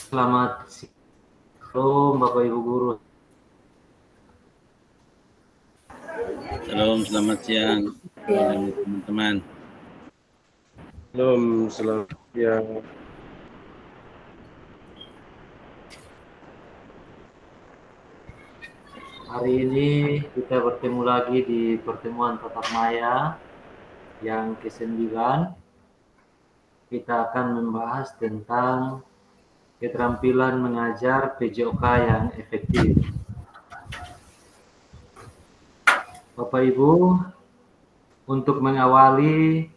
Selamat siang, Bapak Ibu Guru. Shalom, selamat siang teman-teman. Shalom, selamat siang. Hari ini kita bertemu lagi di pertemuan tatap maya yang ke-9. Kita akan membahas tentang keterampilan mengajar PJOK yang efektif. Bapak Ibu, untuk mengawali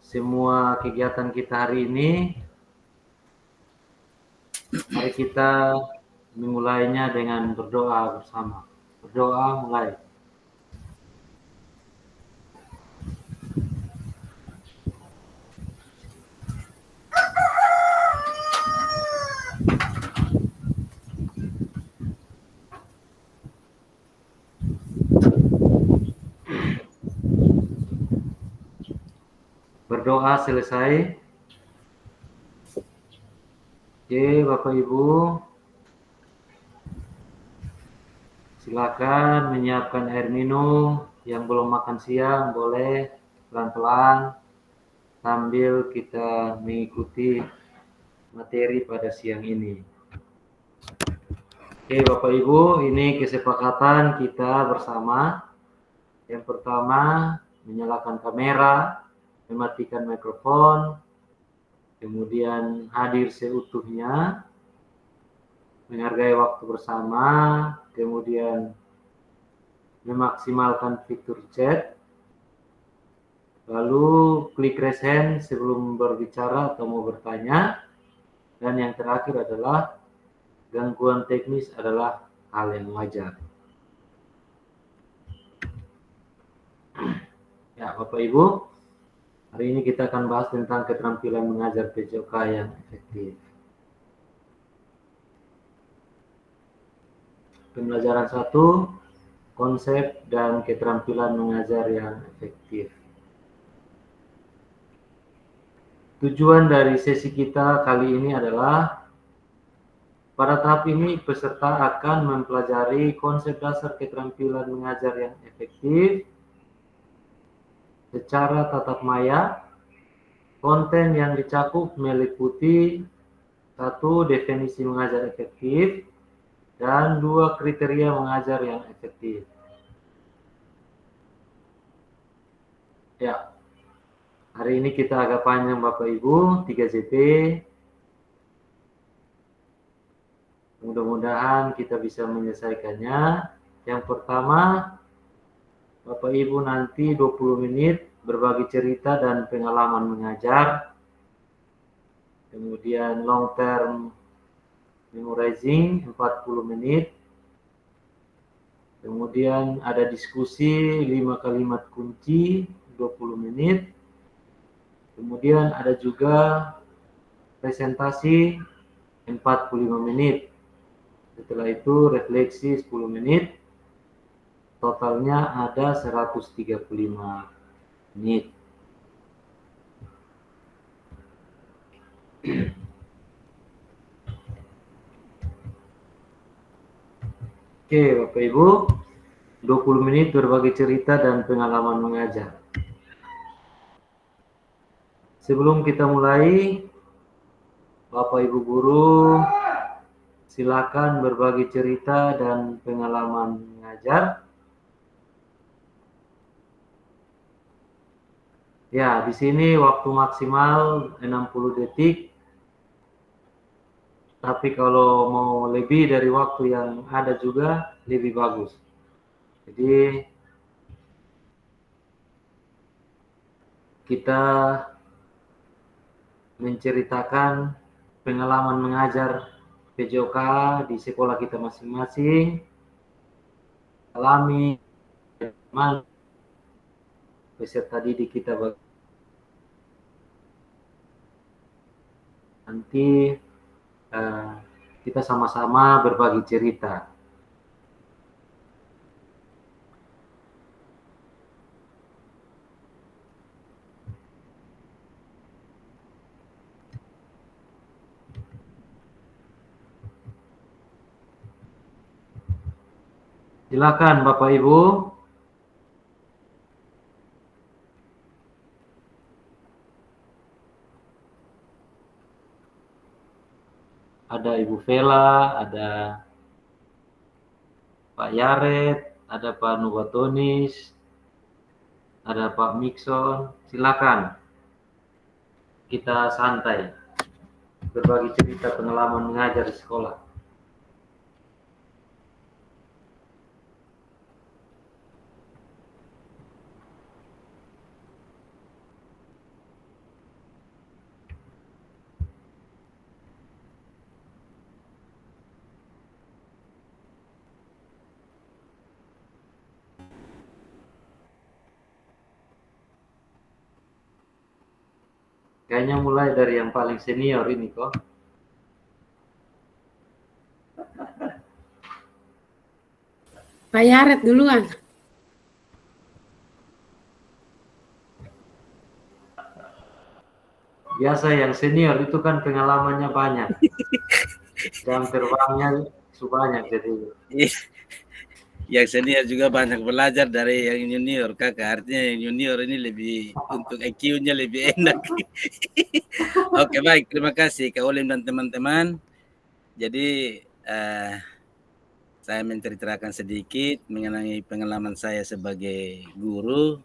semua kegiatan kita hari ini, mari kita memulainya dengan berdoa bersama. Berdoa mulai. Berdoa selesai. Oke, Bapak Ibu, silakan menyiapkan air minum. Yang belum makan siang boleh pelan-pelan sambil kita mengikuti materi pada siang ini. Oke, Bapak Ibu, ini kesepakatan kita bersama. Yang pertama, menyalakan kamera, mematikan mikrofon, kemudian hadir seutuhnya, menghargai waktu bersama, kemudian memaksimalkan fitur chat, lalu klik raise hand sebelum berbicara atau mau bertanya, dan yang terakhir adalah gangguan teknis adalah hal yang wajar. Ya, Bapak Ibu, hari ini kita akan bahas tentang keterampilan mengajar PJOK yang efektif. Pembelajaran 1, konsep dan keterampilan mengajar yang efektif. Tujuan dari sesi kita kali ini adalah pada tahap ini peserta akan mempelajari konsep dasar keterampilan mengajar yang efektif secara tatap maya. Konten yang dicakup meliputi 1. Definisi mengajar efektif, dan 2. Kriteria mengajar yang efektif. Ya, hari ini kita agak panjang Bapak Ibu, 3JP. Mudah-mudahan kita bisa menyelesaikannya. Yang pertama, Bapak Ibu nanti 20 menit berbagi cerita dan pengalaman mengajar. Kemudian long term memorizing 40 menit. Kemudian ada diskusi 5 kalimat kunci 20 menit. Kemudian ada juga presentasi 45 menit. Setelah itu refleksi 10 menit. Totalnya ada 135 menit. Oke, Bapak Ibu, 20 menit berbagi cerita dan pengalaman mengajar. Sebelum kita mulai, Bapak Ibu guru, silakan berbagi cerita dan pengalaman mengajar. Ya, di sini waktu maksimal 60 detik. Tapi kalau mau lebih dari waktu yang ada juga lebih bagus. Jadi kita menceritakan pengalaman mengajar PJOK di sekolah kita masing-masing, alami peserta didik kita. Nanti kita sama-sama berbagi cerita. Silakan Bapak Ibu. Ada Ibu Vela, ada Pak Yaret, ada Pak Nubatonis, ada Pak Mikson. Silakan kita santai berbagi cerita pengalaman mengajar di sekolah. Kayaknya mulai dari yang paling senior ini kok. Pak Yaret duluan. Biasa yang senior itu kan pengalamannya banyak. Jam terbangnya banyak jadi. Yang senior juga banyak belajar dari yang junior, Kakak. Artinya yang junior ini lebih untuk IQ-nya lebih enak. Oke, baik. Terima kasih Kak Olim dan teman-teman. Jadi saya menceritakan sedikit mengenai pengalaman saya sebagai guru.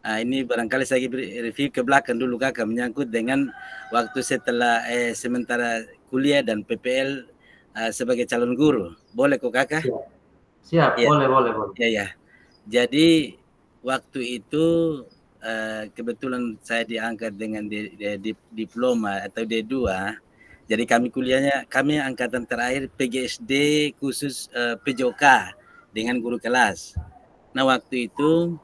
Ini barangkali saya review ke belakang dulu Kakak menyangkut dengan waktu setelah sementara kuliah dan PPL sebagai calon guru. Boleh kok Kakak? Siap, Ya. boleh. Ya. Jadi waktu itu kebetulan saya diangkat dengan diploma atau D2. Jadi kami angkatan terakhir PGSD khusus PJOK dengan guru kelas. Nah waktu itu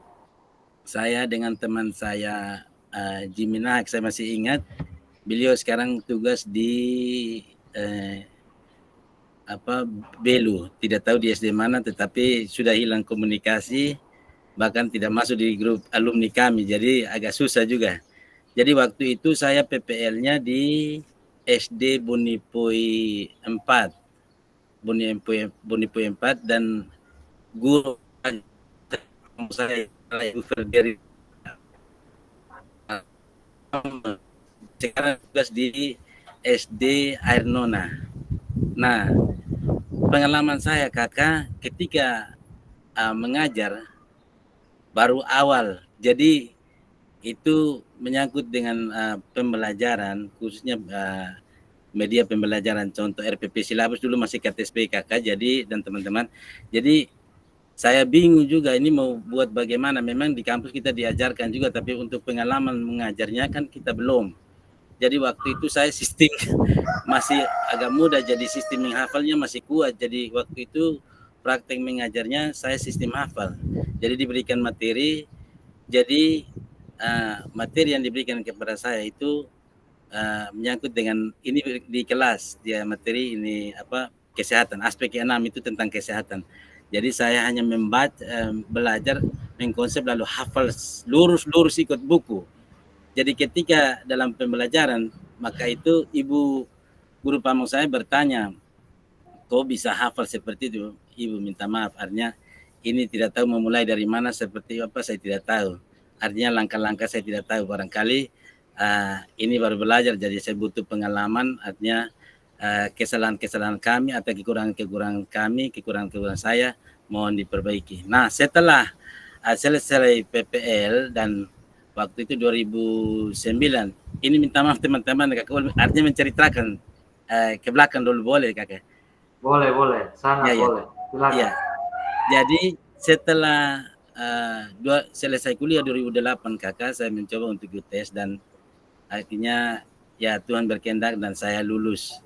saya dengan teman saya Jiminak, saya masih ingat. Beliau sekarang tugas di Belu, tidak tahu di SD mana, tetapi sudah hilang komunikasi, bahkan tidak masuk di grup alumni kami, jadi agak susah juga. Jadi waktu itu saya PPL-nya di SD Bunipui 4, Bunipui 4 dan guru saya Ibu Ferderi sekarang tugas di SD Air Nona. Nah, pengalaman saya Kakak ketika mengajar baru awal, jadi itu menyangkut dengan pembelajaran khususnya media pembelajaran, contoh RPP silabus dulu masih KTSP Kakak, jadi dan teman-teman. Jadi saya bingung juga ini mau buat bagaimana, memang di kampus kita diajarkan juga tapi untuk pengalaman mengajarnya kan kita belum. Jadi waktu itu saya sistem masih agak mudah, jadi sistem menghafalnya masih kuat. Jadi waktu itu praktek mengajarnya saya sistem hafal. Jadi diberikan materi, jadi materi yang diberikan kepada saya itu menyangkut dengan ini di kelas, dia materi ini kesehatan, aspek yang 6 itu tentang kesehatan. Jadi saya hanya belajar mengkonsep lalu hafal lurus ikut buku. Jadi ketika dalam pembelajaran, maka itu ibu guru pamong saya bertanya, kok bisa hafal seperti itu? Ibu minta maaf, artinya ini tidak tahu memulai dari mana, seperti apa saya tidak tahu. Artinya langkah-langkah saya tidak tahu, barangkali ini baru belajar, jadi saya butuh pengalaman, artinya kesalahan-kesalahan kami atau kekurangan-kekurangan kami, kekurangan-kekurangan saya mohon diperbaiki. Nah setelah selesai PPL dan waktu itu 2009, ini minta maaf teman-teman, Kakak, artinya menceritakan ke belakang dulu, boleh Kakak? Boleh, sangat boleh. Silakan. Ya. Jadi setelah selesai kuliah 2008 Kakak, saya mencoba untuk UTS dan akhirnya ya Tuhan berkehendak dan saya lulus.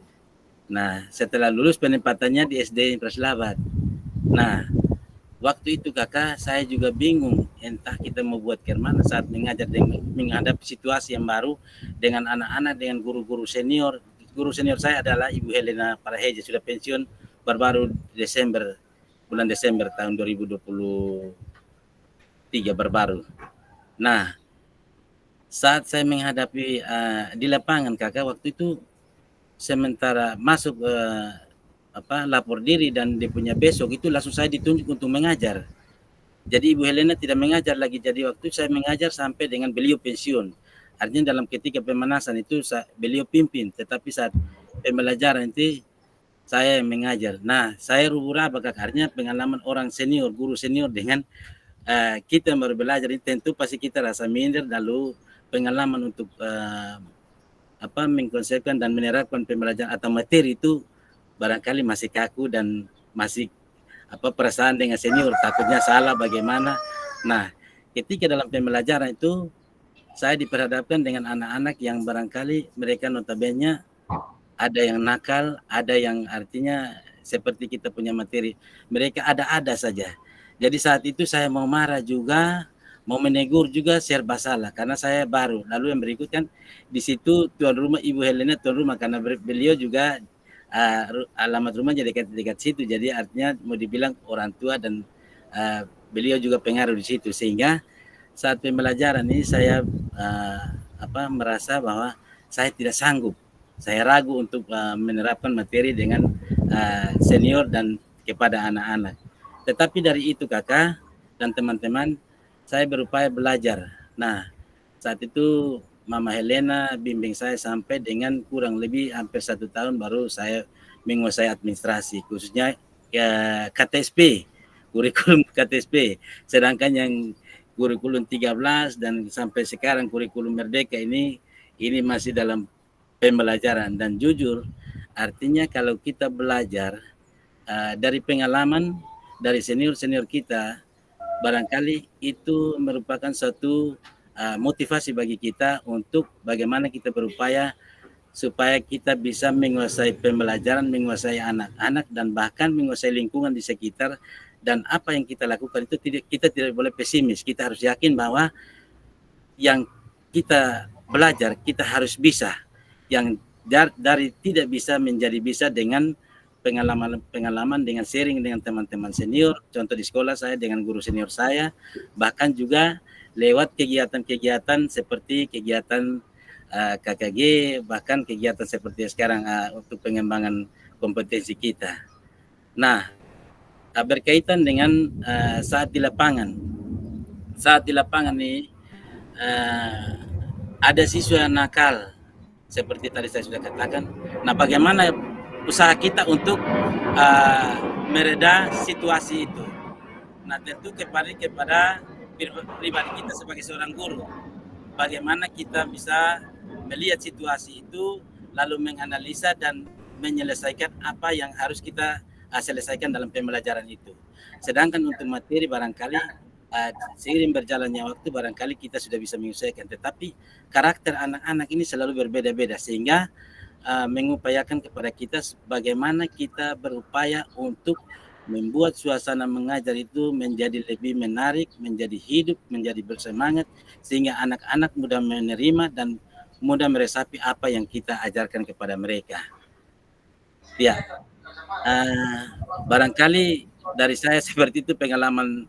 Nah setelah lulus penempatannya di SD Praslabat. Nah waktu itu Kakak saya juga bingung, entah kita mau buat ke mana saat mengajar dengan menghadapi situasi yang baru dengan anak-anak, dengan guru-guru senior. Guru senior saya adalah Ibu Helena Paraheja, sudah pensiun baru bulan Desember tahun 2023 baru. Nah saat saya menghadapi di lapangan Kakak waktu itu, sementara masuk lapor diri dan dia punya besok itu langsung saya ditunjuk untuk mengajar. Jadi Ibu Helena tidak mengajar lagi. Jadi waktu saya mengajar sampai dengan beliau pensiun. Artinya dalam ketika pemanasan itu beliau pimpin, tetapi saat pembelajaran itu saya yang mengajar. Nah, saya raba karena pengalaman orang senior, guru senior dengan kita baru belajar ini tentu pasti kita rasa minder, lalu pengalaman untuk mengkonsepkan dan menerapkan pembelajaran atau materi itu barangkali masih kaku dan masih perasaan dengan senior, takutnya salah bagaimana. Nah, ketika dalam pembelajaran itu saya diperhadapkan dengan anak-anak yang barangkali mereka notabene ada yang nakal, ada yang artinya seperti kita punya materi, mereka ada-ada saja. Jadi saat itu saya mau marah juga, mau menegur juga serba salah karena saya baru. Lalu yang berikut kan di situ tuan rumah Ibu Helena tuan rumah karena beliau juga alamat rumahnya dekat-dekat situ. Jadi artinya mau dibilang orang tua dan beliau juga pengaruh di situ sehingga saat pembelajaran ini saya merasa bahwa saya tidak sanggup. Saya ragu untuk menerapkan materi dengan senior dan kepada anak-anak. Tetapi dari itu kakak dan teman-teman, saya berupaya belajar. Nah, saat itu Mama Helena bimbing saya sampai dengan kurang lebih hampir 1 tahun baru saya menguasai administrasi, khususnya KTSP, kurikulum KTSP. Sedangkan yang kurikulum 13 dan sampai sekarang kurikulum Merdeka ini masih dalam pembelajaran. Dan jujur, artinya kalau kita belajar dari pengalaman dari senior-senior kita, barangkali itu merupakan suatu motivasi bagi kita untuk bagaimana kita berupaya supaya kita bisa menguasai pembelajaran, menguasai anak-anak, dan bahkan menguasai lingkungan di sekitar. Dan apa yang kita lakukan itu kita tidak boleh pesimis. Kita harus yakin bahwa yang kita belajar, kita harus bisa. Yang dari tidak bisa menjadi bisa dengan pengalaman dengan sharing dengan teman-teman senior, contoh di sekolah saya dengan guru senior saya, bahkan juga lewat kegiatan-kegiatan seperti kegiatan KKG, bahkan kegiatan seperti sekarang untuk pengembangan kompetensi kita. Nah, berkaitan dengan saat di lapangan nih ada siswa nakal seperti tadi saya sudah katakan. Nah, bagaimana usaha kita untuk mereda situasi itu. Nah, tentu kepada pribadi kita sebagai seorang guru, bagaimana kita bisa melihat situasi itu, lalu menganalisa dan menyelesaikan apa yang harus kita selesaikan dalam pembelajaran itu. Sedangkan untuk materi barangkali seiring berjalannya waktu barangkali kita sudah bisa menyelesaikan, tetapi karakter anak-anak ini selalu berbeda-beda sehingga mengupayakan kepada kita bagaimana kita berupaya untuk membuat suasana mengajar itu menjadi lebih menarik, menjadi hidup, menjadi bersemangat sehingga anak-anak mudah menerima dan mudah meresapi apa yang kita ajarkan kepada mereka. Ya, barangkali dari saya seperti itu pengalaman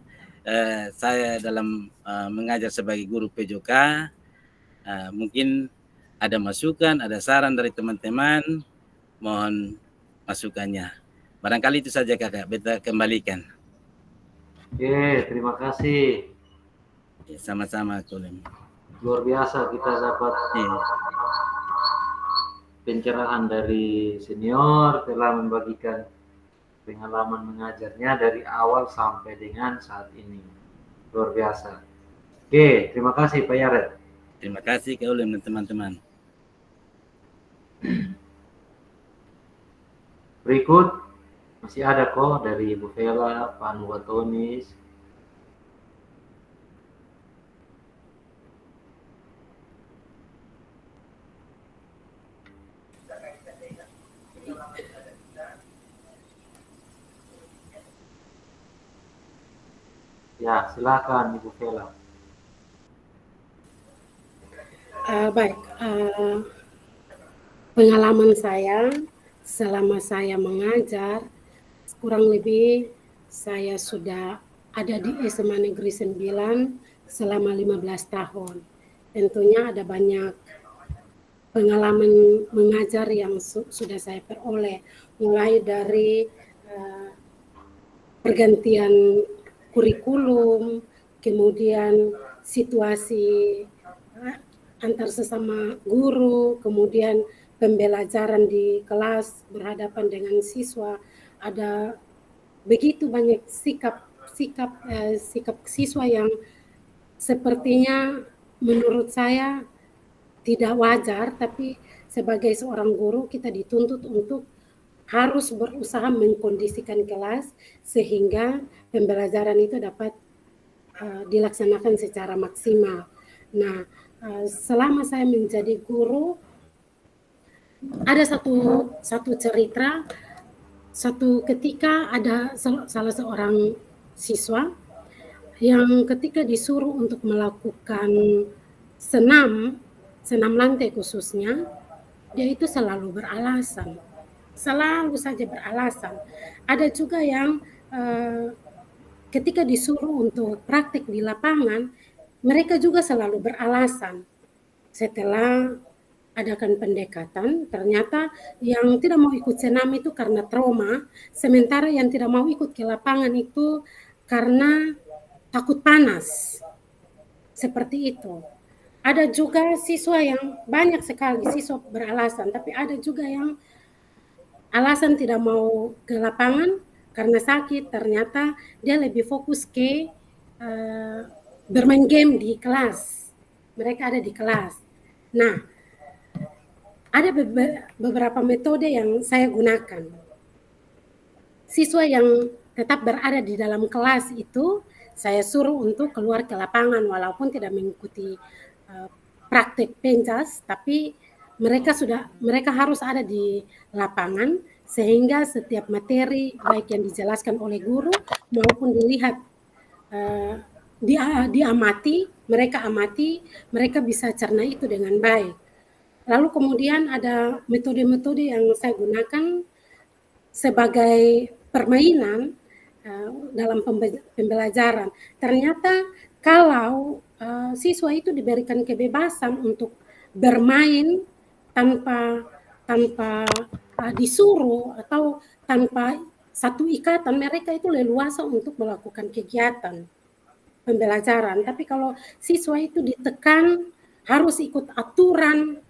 saya dalam mengajar sebagai guru PJK. Mungkin ada masukan, ada saran dari teman-teman, mohon masukannya. Barangkali itu saja kakak, beta kembalikan. Oke, terima kasih. Ya, sama-sama Kolem. Luar biasa kita dapat pencerahan dari senior, telah membagikan pengalaman mengajarnya dari awal sampai dengan saat ini. Luar biasa. Oke, terima kasih Pak Yaret. Terima kasih Kolem dan teman-teman. Berikut masih ada kok dari Ibu Vela, Pak Nuwatonis. Ya, silakan Ibu Vela. Baik, pengalaman saya selama saya mengajar, kurang lebih saya sudah ada di SMA Negeri 9 selama 15 tahun. Tentunya ada banyak pengalaman mengajar yang sudah saya peroleh, mulai dari pergantian kurikulum, kemudian situasi antar sesama guru, kemudian pembelajaran di kelas berhadapan dengan siswa, ada begitu banyak sikap siswa yang sepertinya menurut saya tidak wajar, tapi sebagai seorang guru kita dituntut untuk harus berusaha mengkondisikan kelas sehingga pembelajaran itu dapat dilaksanakan secara maksimal. Nah, selama saya menjadi guru, ada satu cerita. Satu ketika ada salah seorang siswa yang ketika disuruh untuk melakukan senam lantai khususnya, dia itu selalu beralasan, selalu saja beralasan. Ada juga yang ketika disuruh untuk praktik di lapangan, mereka juga selalu beralasan. Setelah adakan pendekatan, ternyata yang tidak mau ikut senam itu karena trauma, sementara yang tidak mau ikut ke lapangan itu karena takut panas. Seperti itu. Ada juga siswa yang banyak sekali siswa beralasan, tapi ada juga yang alasan tidak mau ke lapangan karena sakit, ternyata dia lebih fokus ke bermain game di kelas. Mereka ada di kelas. Nah, ada beberapa metode yang saya gunakan. Siswa yang tetap berada di dalam kelas itu saya suruh untuk keluar ke lapangan walaupun tidak mengikuti praktik penjas, tapi mereka harus ada di lapangan sehingga setiap materi baik yang dijelaskan oleh guru maupun dilihat diamati, mereka bisa cerna itu dengan baik. Lalu kemudian ada metode-metode yang saya gunakan sebagai permainan dalam pembelajaran. Ternyata kalau siswa itu diberikan kebebasan untuk bermain tanpa disuruh atau tanpa satu ikatan, mereka itu leluasa untuk melakukan kegiatan pembelajaran. Tapi kalau siswa itu ditekan harus ikut aturan,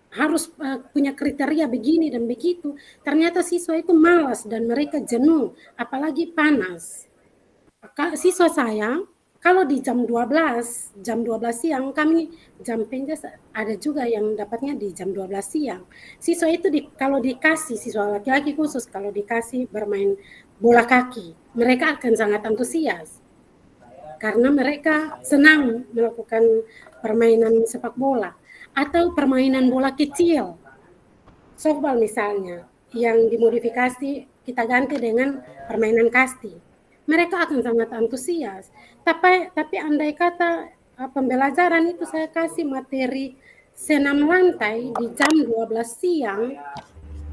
harus punya kriteria begini dan begitu, ternyata siswa itu malas dan mereka jenuh, apalagi panas. Siswa saya, kalau di jam 12 siang, kami jam penjas ada juga yang dapatnya di jam 12 siang. Siswa itu kalau dikasih, siswa laki-laki khusus, kalau dikasih bermain bola kaki, mereka akan sangat antusias. Karena mereka senang melakukan permainan sepak bola. Atau permainan bola kecil, softball misalnya, yang dimodifikasi kita ganti dengan permainan kasti. Mereka akan sangat antusias. Tapi andai kata pembelajaran itu saya kasih materi senam lantai di jam 12 siang,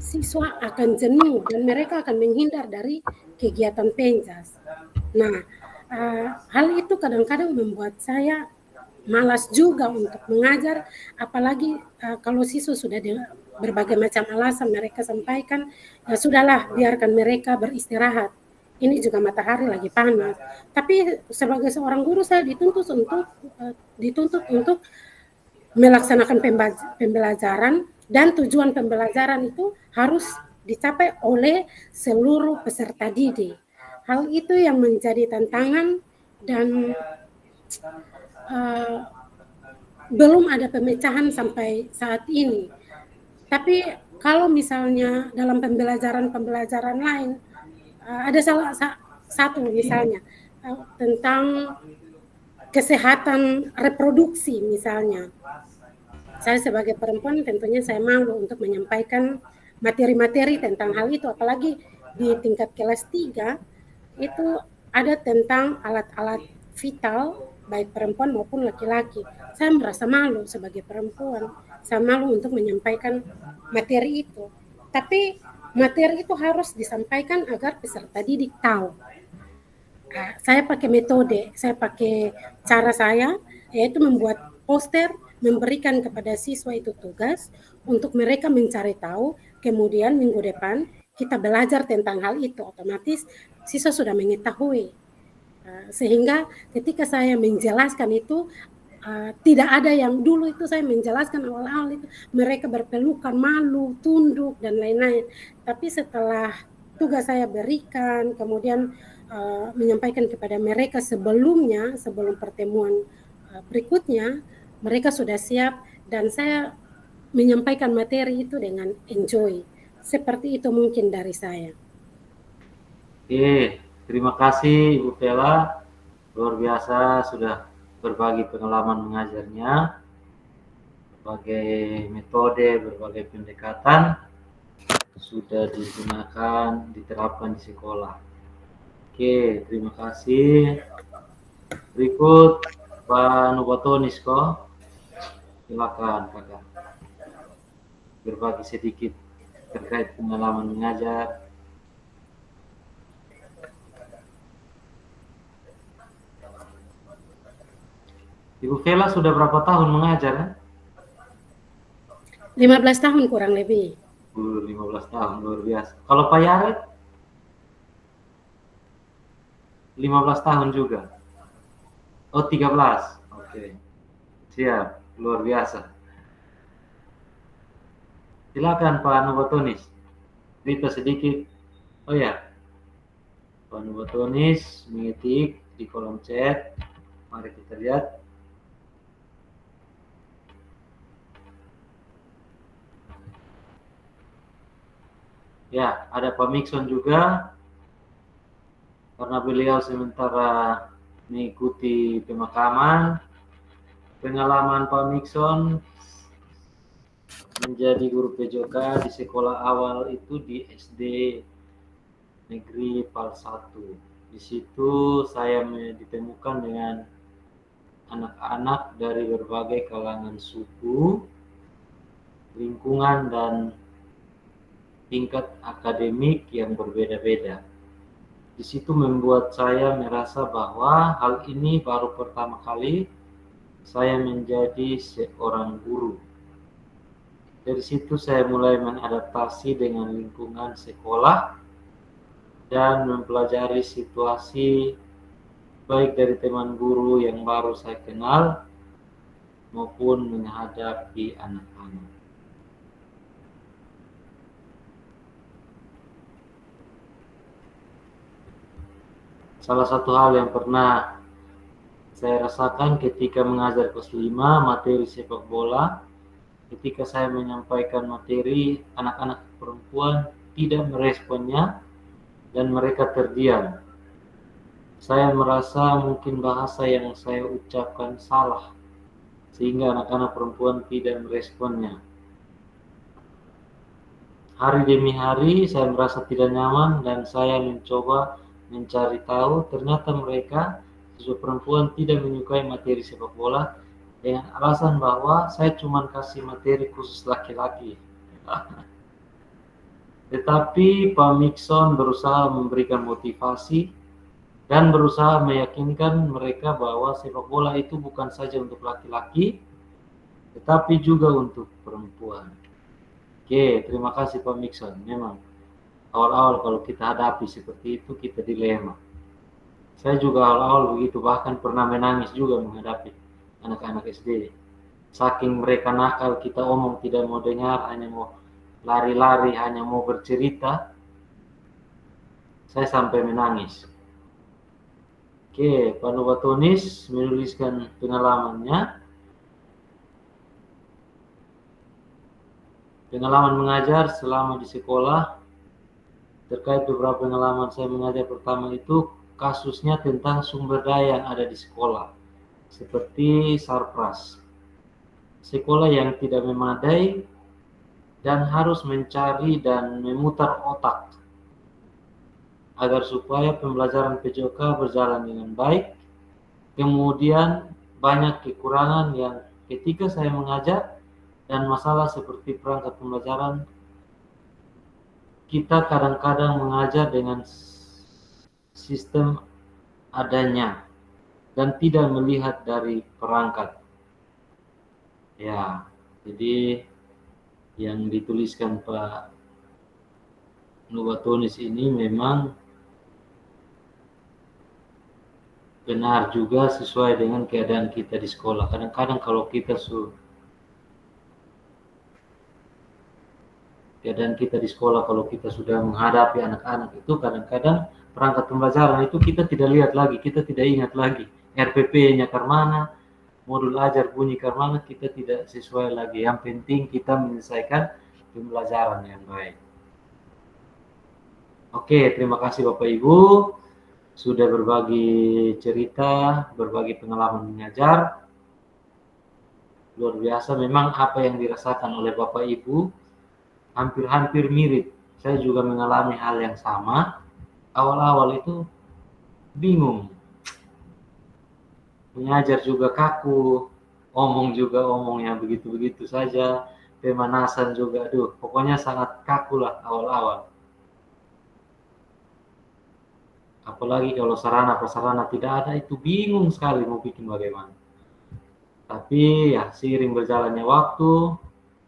siswa akan jenuh dan mereka akan menghindar dari kegiatan penjas. Nah, hal itu kadang-kadang membuat saya malas juga untuk mengajar, apalagi kalau siswa sudah berbagai macam alasan mereka sampaikan, ya sudahlah biarkan mereka beristirahat. Ini juga matahari lagi panas. Tapi sebagai seorang guru saya dituntut untuk melaksanakan pembelajaran dan tujuan pembelajaran itu harus dicapai oleh seluruh peserta didik. Hal itu yang menjadi tantangan dan belum ada pemecahan sampai saat ini. Tapi kalau misalnya dalam pembelajaran lain, ada salah satu misalnya tentang kesehatan reproduksi misalnya. Saya sebagai perempuan tentunya saya malu untuk menyampaikan materi-materi tentang hal itu, apalagi di tingkat kelas 3 itu ada tentang alat-alat vital baik perempuan maupun laki-laki. Saya merasa malu sebagai perempuan, saya malu untuk menyampaikan materi itu. Tapi materi itu harus disampaikan agar peserta didik tahu. Saya pakai metode, saya pakai cara saya, yaitu membuat poster memberikan kepada siswa itu tugas untuk mereka mencari tahu, kemudian minggu depan kita belajar tentang hal itu, otomatis siswa sudah mengetahui. Sehingga ketika saya menjelaskan itu, tidak ada yang dulu itu saya menjelaskan awal-awal itu mereka berpelukan, malu, tunduk dan lain-lain. Tapi setelah tugas saya berikan, kemudian menyampaikan kepada mereka sebelumnya, sebelum pertemuan berikutnya, mereka sudah siap dan saya menyampaikan materi itu dengan enjoy. Seperti itu mungkin dari saya. Oke, terima kasih Ibu Vela. Luar biasa sudah berbagi pengalaman mengajarnya, berbagai metode, berbagai pendekatan sudah digunakan, diterapkan di sekolah. Oke, terima kasih. Berikut Pak Nubatonis-ko. Silakan Kakak. Berbagi sedikit terkait pengalaman mengajar. Ibu Vela sudah berapa tahun mengajar? 15 tahun kurang lebih. 15 tahun, luar biasa. Kalau Pak Yaret? 15 tahun juga? Oh, 13. Oke. Siap, luar biasa. Silakan Pak Nubatonis. Cerita sedikit. Oh ya, Pak Nubatonis mengetik di kolom chat. Mari kita lihat. Ya, ada Pak Mixon juga. Karena beliau sementara mengikuti pemakaman, pengalaman Pak Mixon menjadi guru PJK di sekolah awal itu di SD Negeri Pal 1. Di situ saya ditemukan dengan anak-anak dari berbagai kalangan suku, lingkungan, dan tingkat akademik yang berbeda-beda. Di situ membuat saya merasa bahwa hal ini baru pertama kali saya menjadi seorang guru. Dari situ saya mulai mengadaptasi dengan lingkungan sekolah dan mempelajari situasi baik dari teman guru yang baru saya kenal maupun menghadapi anak-anak. Salah satu hal yang pernah saya rasakan ketika mengajar kelas 5 materi sepak bola, ketika saya menyampaikan materi, anak-anak perempuan tidak meresponnya dan mereka terdiam. Saya merasa mungkin bahasa yang saya ucapkan salah, sehingga anak-anak perempuan tidak meresponnya. Hari demi hari saya merasa tidak nyaman dan saya mencoba mencari tahu, ternyata mereka siswa perempuan tidak menyukai materi sepak bola dengan alasan bahwa saya cuma kasih materi khusus laki-laki. Tetapi Pak Mixon berusaha memberikan motivasi dan berusaha meyakinkan mereka bahwa sepak bola itu bukan saja untuk laki-laki, tetapi juga untuk perempuan. Oke, terima kasih Pak Mixon. Memang awal-awal kalau kita hadapi seperti itu, kita dilema. Saya juga awal-awal begitu, bahkan pernah menangis juga menghadapi anak-anak SD. Saking mereka nakal, kita omong tidak mau dengar, hanya mau lari-lari, hanya mau bercerita. Saya sampai menangis. Oke, Pak Nubatonis menuliskan pengalamannya. Pengalaman mengajar selama di sekolah. Terkait beberapa pengalaman saya mengajar, pertama itu kasusnya tentang sumber daya yang ada di sekolah, seperti sarpras. Sekolah yang tidak memadai dan harus mencari dan memutar otak agar supaya pembelajaran PJK berjalan dengan baik. Kemudian banyak kekurangan yang ketika saya mengajar dan masalah seperti perangkat pembelajaran, kita kadang-kadang mengajar dengan sistem adanya dan tidak melihat dari perangkat. Ya, jadi yang dituliskan Pak Nubatonis ini memang benar juga sesuai dengan keadaan kita di sekolah. Kadang-kadang kalau keadaan kita di sekolah, kalau kita sudah menghadapi anak-anak itu, kadang-kadang perangkat pembelajaran itu kita tidak lihat lagi, kita tidak ingat lagi RPP-nya ke mana, modul ajar bunyi ke mana, kita tidak sesuai lagi. Yang penting kita menyelesaikan pembelajaran yang baik. Oke, terima kasih Bapak Ibu sudah berbagi cerita, berbagi pengalaman mengajar. Luar biasa memang apa yang dirasakan oleh Bapak Ibu hampir-hampir mirip. Saya juga mengalami hal yang sama. Awal-awal itu bingung. Mengajar juga kaku, omong juga omongnya begitu-begitu saja, pemanasan juga, aduh, pokoknya sangat kaku lah awal-awal. Apalagi kalau sarana-prasarana tidak ada, itu bingung sekali mau bikin bagaimana. Tapi ya seiring berjalannya waktu,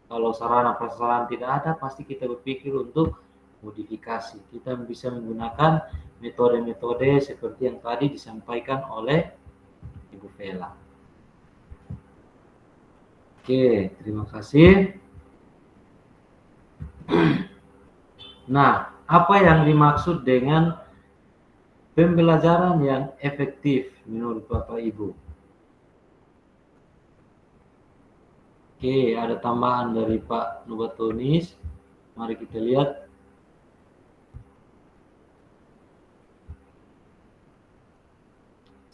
kalau sarana-prasarana tidak ada, pasti kita berpikir untuk modifikasi. Kita bisa menggunakan metode-metode seperti yang tadi disampaikan oleh Ibu Vela. Oke, terima kasih. Nah, apa yang dimaksud dengan pembelajaran yang efektif menurut Bapak Ibu? Oke, ada tambahan dari Pak Nubatonis. Mari kita lihat.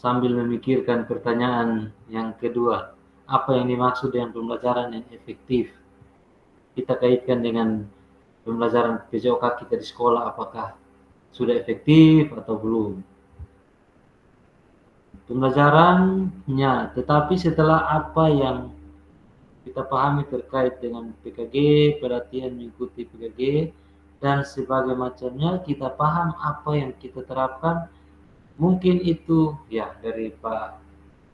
Sambil memikirkan pertanyaan yang kedua, apa yang dimaksud dengan pembelajaran yang efektif? Kita kaitkan dengan pembelajaran PJOK kita di sekolah, apakah sudah efektif atau belum? Pembelajarannya, tetapi setelah apa yang kita pahami terkait dengan PKG, perhatian mengikuti PKG, dan sebagainya macamnya, kita paham apa yang kita terapkan. Mungkin itu ya dari Pak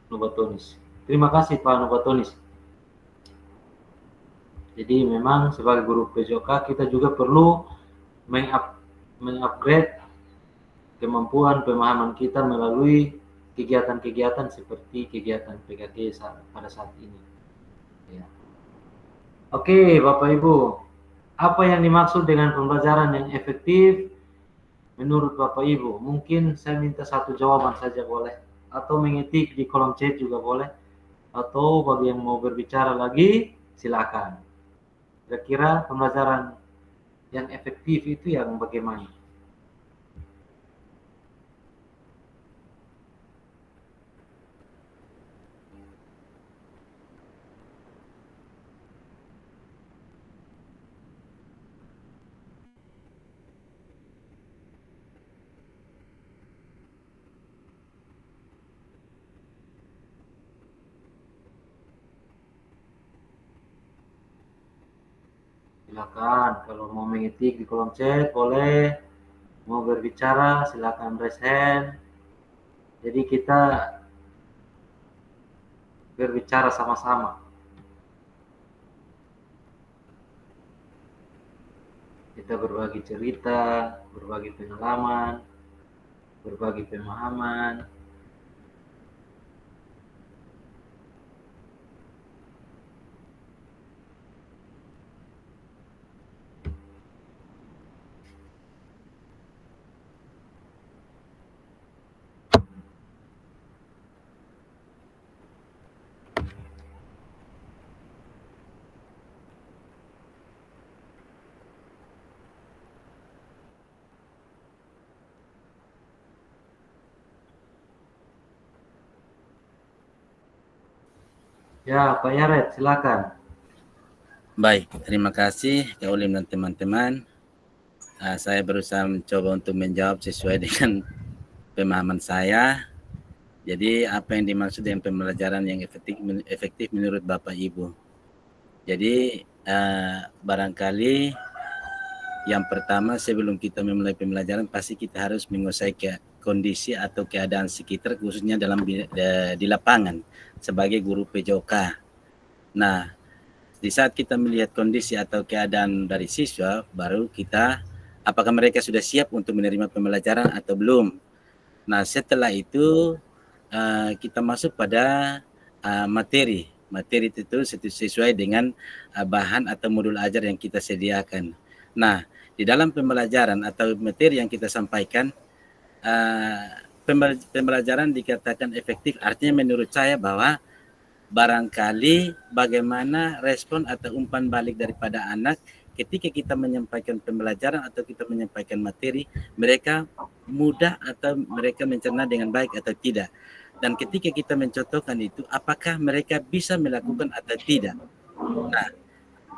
Nubatonis. Terima kasih Pak Nubatonis. Jadi memang sebagai guru PJOK kita juga perlu mengupgrade kemampuan pemahaman kita melalui kegiatan-kegiatan seperti kegiatan PKG pada saat ini. Ya. Oke, Bapak Ibu, apa yang dimaksud dengan pembelajaran yang efektif menurut Bapak Ibu? Mungkin saya minta satu jawaban saja boleh, atau mengetik di kolom chat juga boleh, atau bagi yang mau berbicara lagi silakan. Kira-kira pembelajaran yang efektif itu yang bagaimana? Silakan, kalau mau mengetik di kolom chat boleh, mau berbicara silakan raise hand. Jadi kita berbicara sama-sama. Kita berbagi cerita, berbagi pengalaman, berbagi pemahaman. Ya, Pak Yaret, silakan. Baik, terima kasih Kak Ulim dan teman-teman. Saya berusaha mencoba untuk menjawab sesuai dengan pemahaman saya. Jadi apa yang dimaksud dengan pembelajaran yang efektif menurut Bapak Ibu? Jadi barangkali yang pertama sebelum kita memulai pembelajaran pasti kita harus menguasai kondisi atau keadaan sekitar khususnya di lapangan sebagai guru PJOK. Nah, di saat kita melihat kondisi atau keadaan dari siswa, baru kita apakah mereka sudah siap untuk menerima pembelajaran atau belum. Nah, setelah itu kita masuk pada materi. Materi itu sesuai dengan bahan atau modul ajar yang kita sediakan. Nah, di dalam pembelajaran atau materi yang kita sampaikan, pembelajaran dikatakan efektif, artinya menurut saya bahwa barangkali bagaimana respon atau umpan balik daripada anak ketika kita menyampaikan pembelajaran atau kita menyampaikan materi, mereka mudah atau mereka mencerna dengan baik atau tidak. Dan ketika kita mencontohkan itu, apakah mereka bisa melakukan atau tidak. Nah,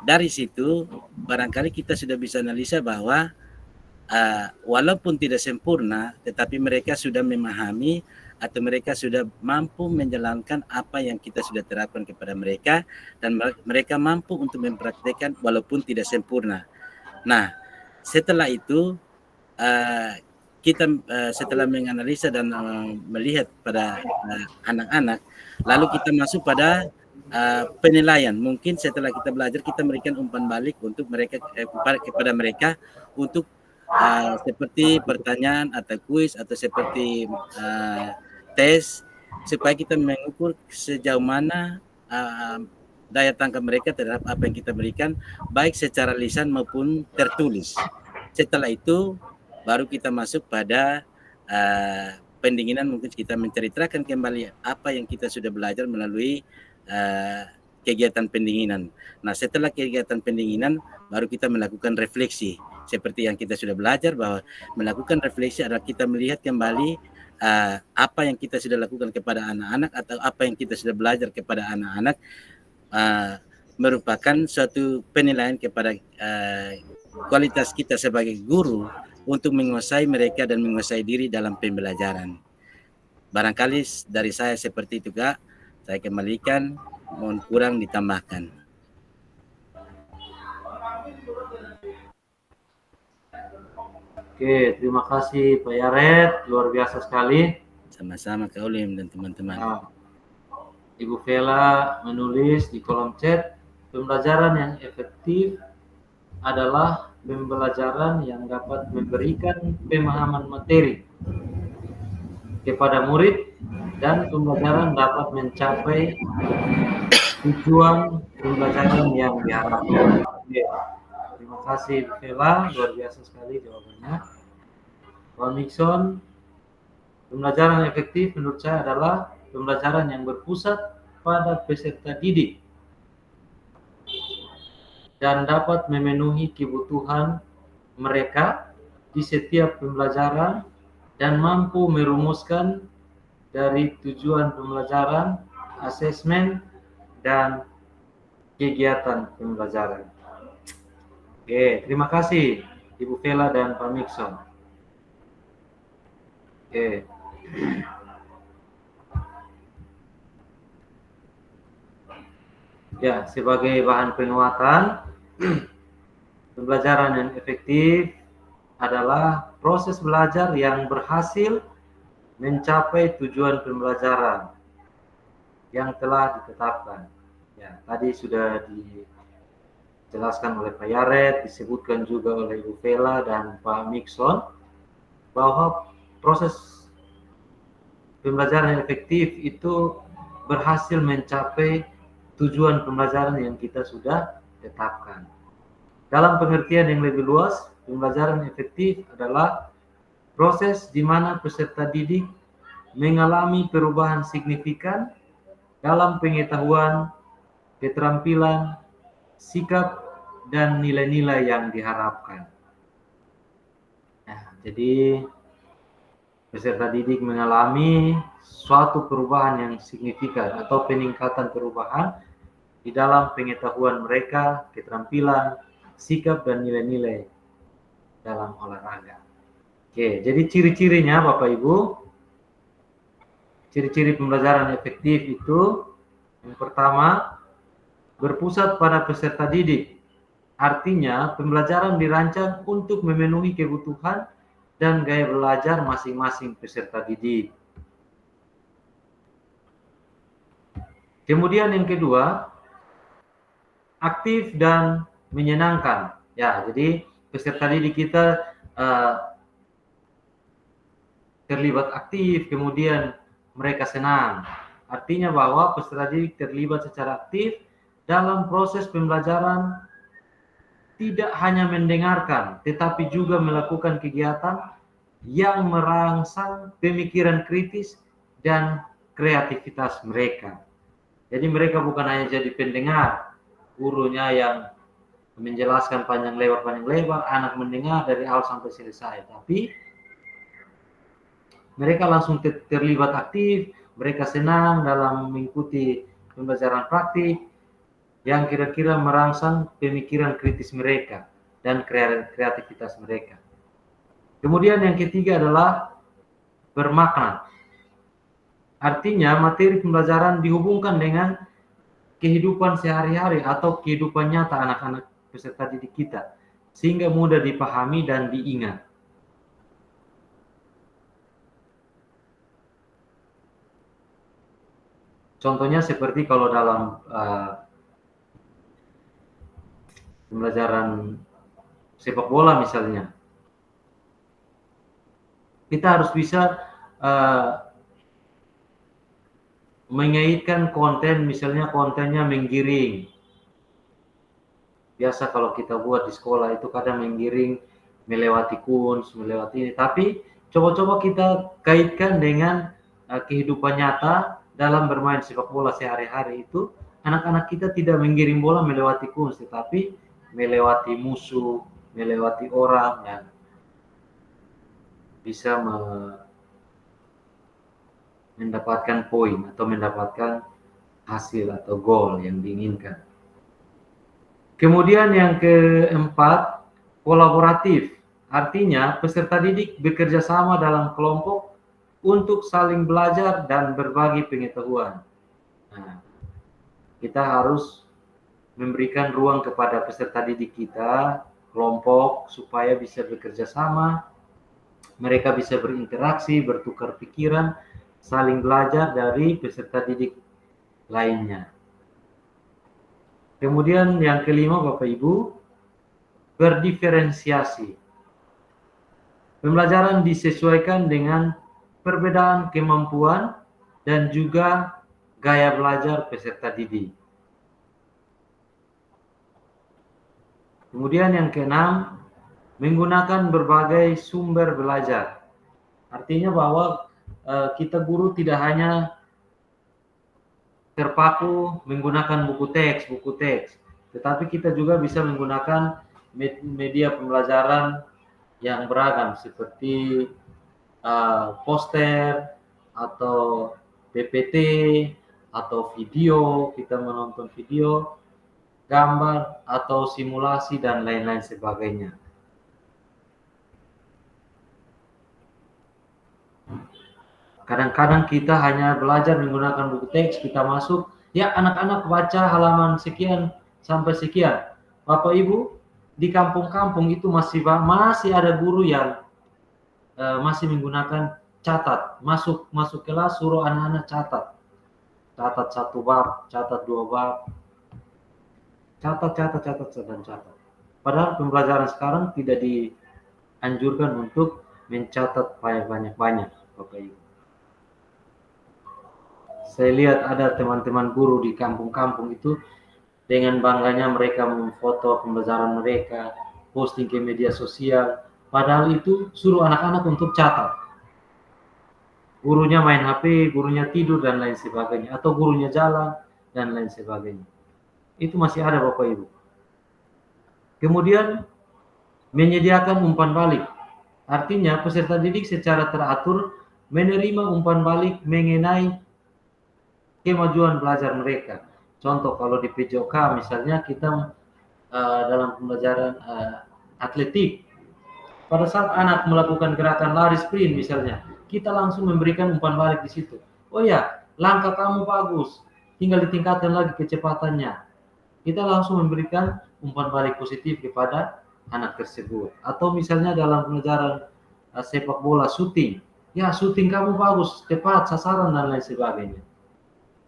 dari situ barangkali kita sudah bisa analisa bahwa walaupun tidak sempurna, tetapi mereka sudah memahami atau mereka sudah mampu menjalankan apa yang kita sudah terapkan kepada mereka, dan mereka mampu untuk mempraktikkan walaupun tidak sempurna. Nah, setelah itu kita setelah menganalisa dan melihat pada anak-anak, lalu kita masuk pada penilaian. Mungkin setelah kita belajar, kita memberikan umpan balik untuk mereka kepada mereka untuk seperti pertanyaan atau kuis atau seperti tes, supaya kita mengukur sejauh mana daya tangkap mereka terhadap apa yang kita berikan, baik secara lisan maupun tertulis. Setelah itu baru kita masuk pada pendinginan. Mungkin kita menceritakan kembali apa yang kita sudah belajar melalui kegiatan pendinginan. Nah, setelah kegiatan pendinginan baru kita melakukan refleksi. Seperti yang kita sudah belajar, bahwa melakukan refleksi adalah kita melihat kembali apa yang kita sudah lakukan kepada anak-anak atau apa yang kita sudah belajar kepada anak-anak, merupakan suatu penilaian kepada kualitas kita sebagai guru untuk menguasai mereka dan menguasai diri dalam pembelajaran. Barangkali dari saya seperti itu, Kak. Saya kembalikan, mohon kurang ditambahkan. Oke, terima kasih Pak Yaret, luar biasa sekali. Sama-sama Kak Olim dan teman-teman. Nah, Ibu Vela menulis di kolom chat, pembelajaran yang efektif adalah pembelajaran yang dapat memberikan pemahaman materi kepada murid dan pembelajaran dapat mencapai tujuan pembelajaran yang diharapkan. Terima kasih Bu Vela, luar biasa sekali jawabannya. Pak Nixon, pembelajaran efektif menurut saya adalah pembelajaran yang berpusat pada peserta didik dan dapat memenuhi kebutuhan mereka di setiap pembelajaran dan mampu merumuskan dari tujuan pembelajaran, asesmen, dan kegiatan pembelajaran. Oke, terima kasih Ibu Vela dan Pak Nixon. Oke. Ya, sebagai bahan penguatan, pembelajaran yang efektif adalah proses belajar yang berhasil mencapai tujuan pembelajaran yang telah ditetapkan. Ya, tadi sudah dijelaskan oleh Pak Yaret, disebutkan juga oleh Ibu Vela dan Pak Nixon, bahwa proses pembelajaran yang efektif itu berhasil mencapai tujuan pembelajaran yang kita sudah tetapkan. Dalam pengertian yang lebih luas, pembelajaran efektif adalah proses di mana peserta didik mengalami perubahan signifikan dalam pengetahuan, keterampilan, sikap, dan nilai-nilai yang diharapkan. Nah, jadi peserta didik mengalami suatu perubahan yang signifikan atau peningkatan perubahan di dalam pengetahuan mereka, keterampilan, sikap, dan nilai-nilai dalam olahraga. Oke, jadi ciri-cirinya Bapak Ibu, ciri-ciri pembelajaran efektif itu, yang pertama, berpusat pada peserta didik. Artinya, pembelajaran dirancang untuk memenuhi kebutuhan dan gaya belajar masing-masing peserta didik. Kemudian yang kedua, aktif dan menyenangkan. Ya, jadi peserta didik kita terlibat aktif, kemudian mereka senang. Artinya bahwa peserta didik terlibat secara aktif dalam proses pembelajaran, tidak hanya mendengarkan, tetapi juga melakukan kegiatan yang merangsang pemikiran kritis dan kreativitas mereka. Jadi mereka bukan hanya jadi pendengar, gurunya yang menjelaskan panjang lebar, anak mendengar dari awal sampai selesai, tapi mereka langsung terlibat aktif, mereka senang dalam mengikuti pembelajaran praktik yang kira-kira merangsang pemikiran kritis mereka dan kreativitas mereka. Kemudian yang ketiga adalah bermakna. Artinya materi pembelajaran dihubungkan dengan kehidupan sehari-hari atau kehidupan nyata anak-anak peserta didik kita, sehingga mudah dipahami dan diingat. Contohnya seperti kalau dalam pembelajaran sepak bola misalnya, kita harus bisa mengaitkan konten, misalnya kontennya menggiring. Biasa kalau kita buat di sekolah itu kadang menggiring, melewati kuns, melewati ini. Tapi coba-coba kita kaitkan dengan kehidupan nyata dalam bermain sepak bola sehari-hari itu. Anak-anak kita tidak menggiring bola melewati kuns, tetapi melewati musuh, melewati orang, yang bisa mendapatkan poin atau mendapatkan hasil atau gol yang diinginkan. Kemudian yang keempat, kolaboratif. Artinya peserta didik bekerja sama dalam kelompok untuk saling belajar dan berbagi pengetahuan. Nah, kita harus memberikan ruang kepada peserta didik kita, kelompok, supaya bisa bekerja sama, mereka bisa berinteraksi, bertukar pikiran, saling belajar dari peserta didik lainnya. Kemudian yang kelima, Bapak Ibu, berdiferensiasi. Pembelajaran disesuaikan dengan perbedaan kemampuan dan juga gaya belajar peserta didik. Kemudian yang keenam, menggunakan berbagai sumber belajar. Artinya bahwa kita guru tidak hanya terpaku menggunakan buku teks, tetapi kita juga bisa menggunakan media pembelajaran yang beragam seperti poster atau PPT atau video, kita menonton video, gambar atau simulasi dan lain-lain sebagainya. Kadang-kadang kita hanya belajar menggunakan buku teks, kita masuk, ya anak-anak baca halaman sekian sampai sekian. Bapak Ibu, di kampung-kampung itu masih ada guru yang masih menggunakan catat. Masuk kelas suruh anak-anak catat. Catat 1 bab, catat 2 bab. Catat. Padahal pembelajaran sekarang tidak dianjurkan untuk mencatat banyak-banyak, Bapak Ibu. Saya lihat ada teman-teman guru di kampung-kampung itu dengan bangganya mereka memfoto pembelajaran mereka, posting ke media sosial, padahal itu suruh anak-anak untuk catat. Gurunya main HP, gurunya tidur dan lain sebagainya, atau gurunya jalan dan lain sebagainya. Itu masih ada, Bapak Ibu. Kemudian menyediakan umpan balik. Artinya peserta didik secara teratur menerima umpan balik mengenai kemajuan belajar mereka. Contoh kalau di PJOK misalnya kita dalam pembelajaran atletik, pada saat anak melakukan gerakan lari sprint misalnya, kita langsung memberikan umpan balik di situ. Oh ya, langkah kamu bagus, tinggal ditingkatkan lagi kecepatannya. Kita langsung memberikan umpan balik positif kepada anak tersebut. Atau misalnya dalam pembelajaran sepak bola, shooting. Ya, shooting kamu bagus, tepat sasaran dan lain sebagainya.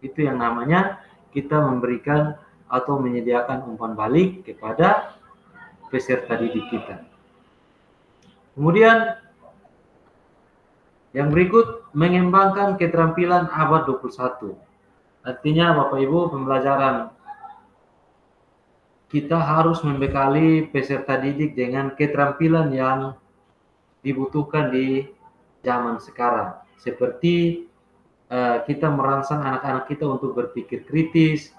Itu yang namanya kita memberikan atau menyediakan umpan balik kepada peserta didik kita. Kemudian yang berikut, mengembangkan keterampilan abad 21. Artinya Bapak Ibu, pembelajaran kita harus membekali peserta didik dengan keterampilan yang dibutuhkan di zaman sekarang. Seperti kita merangsang anak-anak kita untuk berpikir kritis,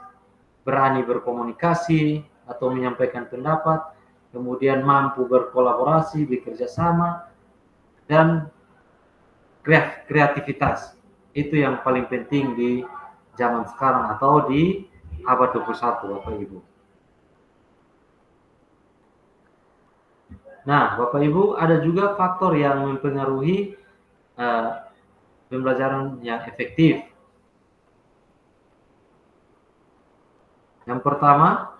berani berkomunikasi atau menyampaikan pendapat, kemudian mampu berkolaborasi, bekerja sama, dan kreativitas. Itu yang paling penting di zaman sekarang atau di abad 21, Bapak Ibu. Nah, Bapak Ibu, ada juga faktor yang mempengaruhi pembelajaran yang efektif. Yang pertama,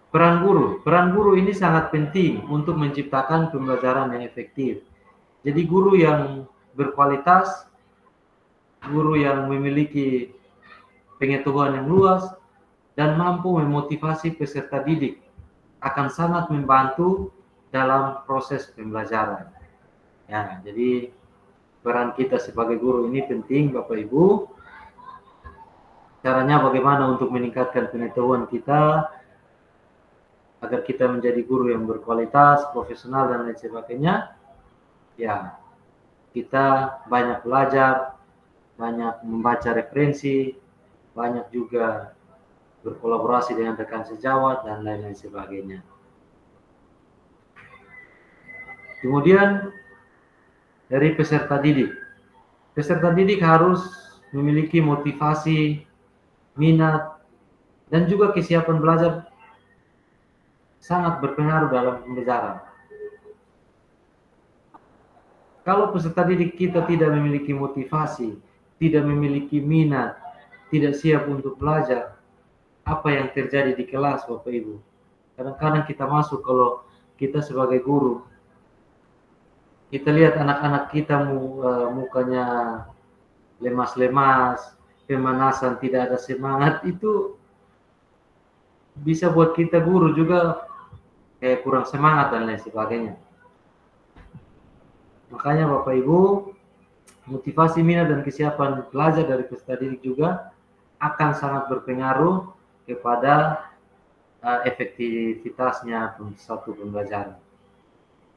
peran guru. Peran guru ini sangat penting untuk menciptakan pembelajaran yang efektif. Jadi guru yang berkualitas, guru yang memiliki pengetahuan yang luas, dan mampu memotivasi peserta didik akan sangat membantu dalam proses pembelajaran. Ya, jadi peran kita sebagai guru ini penting, Bapak Ibu. Caranya bagaimana untuk meningkatkan pengetahuan kita agar kita menjadi guru yang berkualitas, profesional, dan lain sebagainya. Ya, kita banyak belajar, banyak membaca referensi, banyak juga berkolaborasi dengan rekan sejawat, dan lain-lain sebagainya. Kemudian dari peserta didik. Peserta didik harus memiliki motivasi, minat, dan juga kesiapan belajar sangat berpengaruh dalam pembelajaran. Kalau peserta didik kita tidak memiliki motivasi, tidak memiliki minat, tidak siap untuk belajar, apa yang terjadi di kelas, Bapak Ibu? Kadang-kadang kita masuk, kalau kita sebagai guru, kita lihat anak-anak kita mukanya lemas-lemas, pemanasan, tidak ada semangat, itu bisa buat kita guru juga kayak kurang semangat dan lain sebagainya. Makanya Bapak Ibu, motivasi, minat, dan kesiapan belajar dari peserta didik juga akan sangat berpengaruh kepada efektivitasnya satu pembelajaran.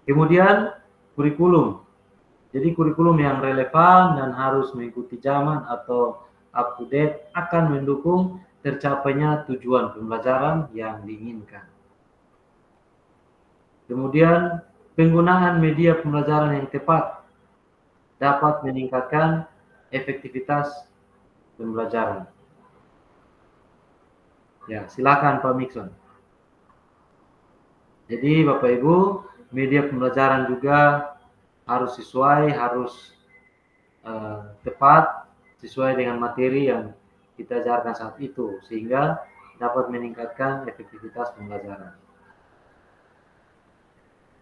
Kemudian kurikulum. Jadi kurikulum yang relevan dan harus mengikuti zaman atau up to date akan mendukung tercapainya tujuan pembelajaran yang diinginkan. Kemudian penggunaan media pembelajaran yang tepat dapat meningkatkan efektivitas pembelajaran. Ya, silakan Pak Mikson. Jadi Bapak Ibu, media pembelajaran juga harus sesuai, harus tepat, sesuai dengan materi yang kita ajarkan saat itu, sehingga dapat meningkatkan efektivitas pembelajaran.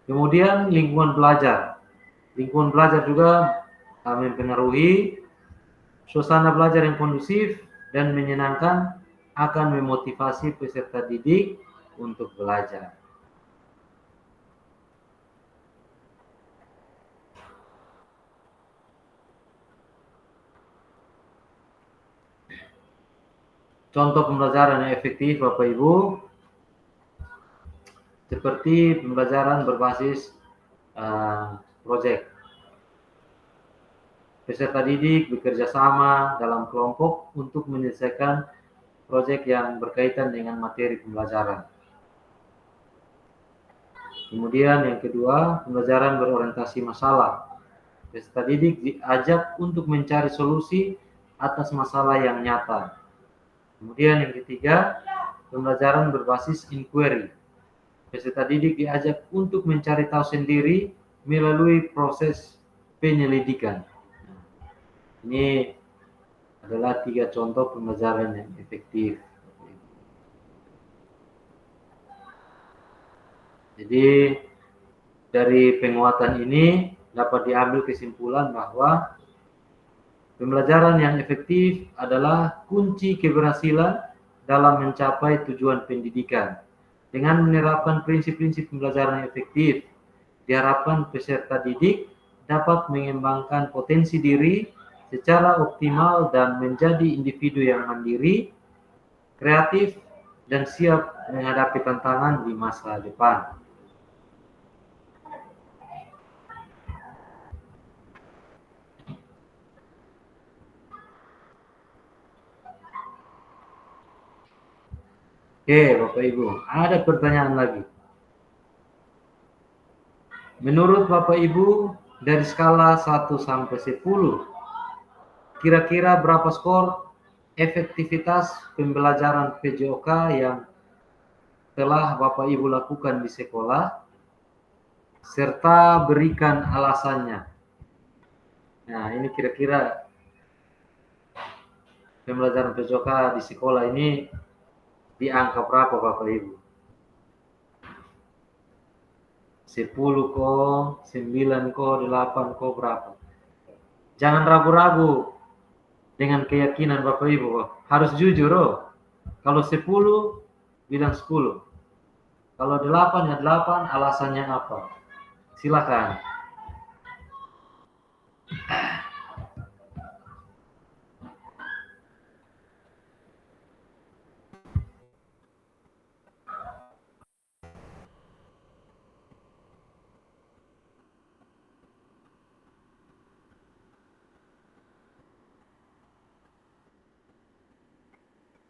Kemudian lingkungan belajar. Lingkungan belajar juga mempengaruhi. Suasana belajar yang kondusif dan menyenangkan akan memotivasi peserta didik untuk belajar. Contoh pembelajaran yang efektif, Bapak Ibu, seperti pembelajaran berbasis proyek. Peserta didik bekerja sama dalam kelompok untuk menyelesaikan proyek yang berkaitan dengan materi pembelajaran. Kemudian yang kedua, pembelajaran berorientasi masalah. Peserta didik diajak untuk mencari solusi atas masalah yang nyata. Kemudian yang ketiga, pembelajaran berbasis inquiry. Peserta didik diajak untuk mencari tahu sendiri melalui proses penyelidikan. Ini adalah 3 contoh pembelajaran yang efektif. Jadi dari penguatan ini dapat diambil kesimpulan bahwa Pembelajaran yang efektif adalah kunci keberhasilan dalam mencapai tujuan pendidikan. Dengan menerapkan prinsip-prinsip pembelajaran yang efektif, diharapkan peserta didik dapat mengembangkan potensi diri secara optimal dan menjadi individu yang mandiri, kreatif, dan siap menghadapi tantangan di masa depan. Oke, Bapak Ibu, ada pertanyaan lagi. Menurut Bapak Ibu, dari skala 1 sampai 10, kira-kira berapa skor efektivitas pembelajaran PJOK yang telah Bapak Ibu lakukan di sekolah, serta berikan alasannya. Nah, ini kira-kira pembelajaran PJOK di sekolah ini di angka berapa Bapak Ibu? 10 kok, 9 kok, 8 kok, berapa? Jangan ragu-ragu dengan keyakinan Bapak Ibu. Harus jujur. Kalau 10, bilang 10. Kalau 8 ya 8, alasannya apa? Silakan.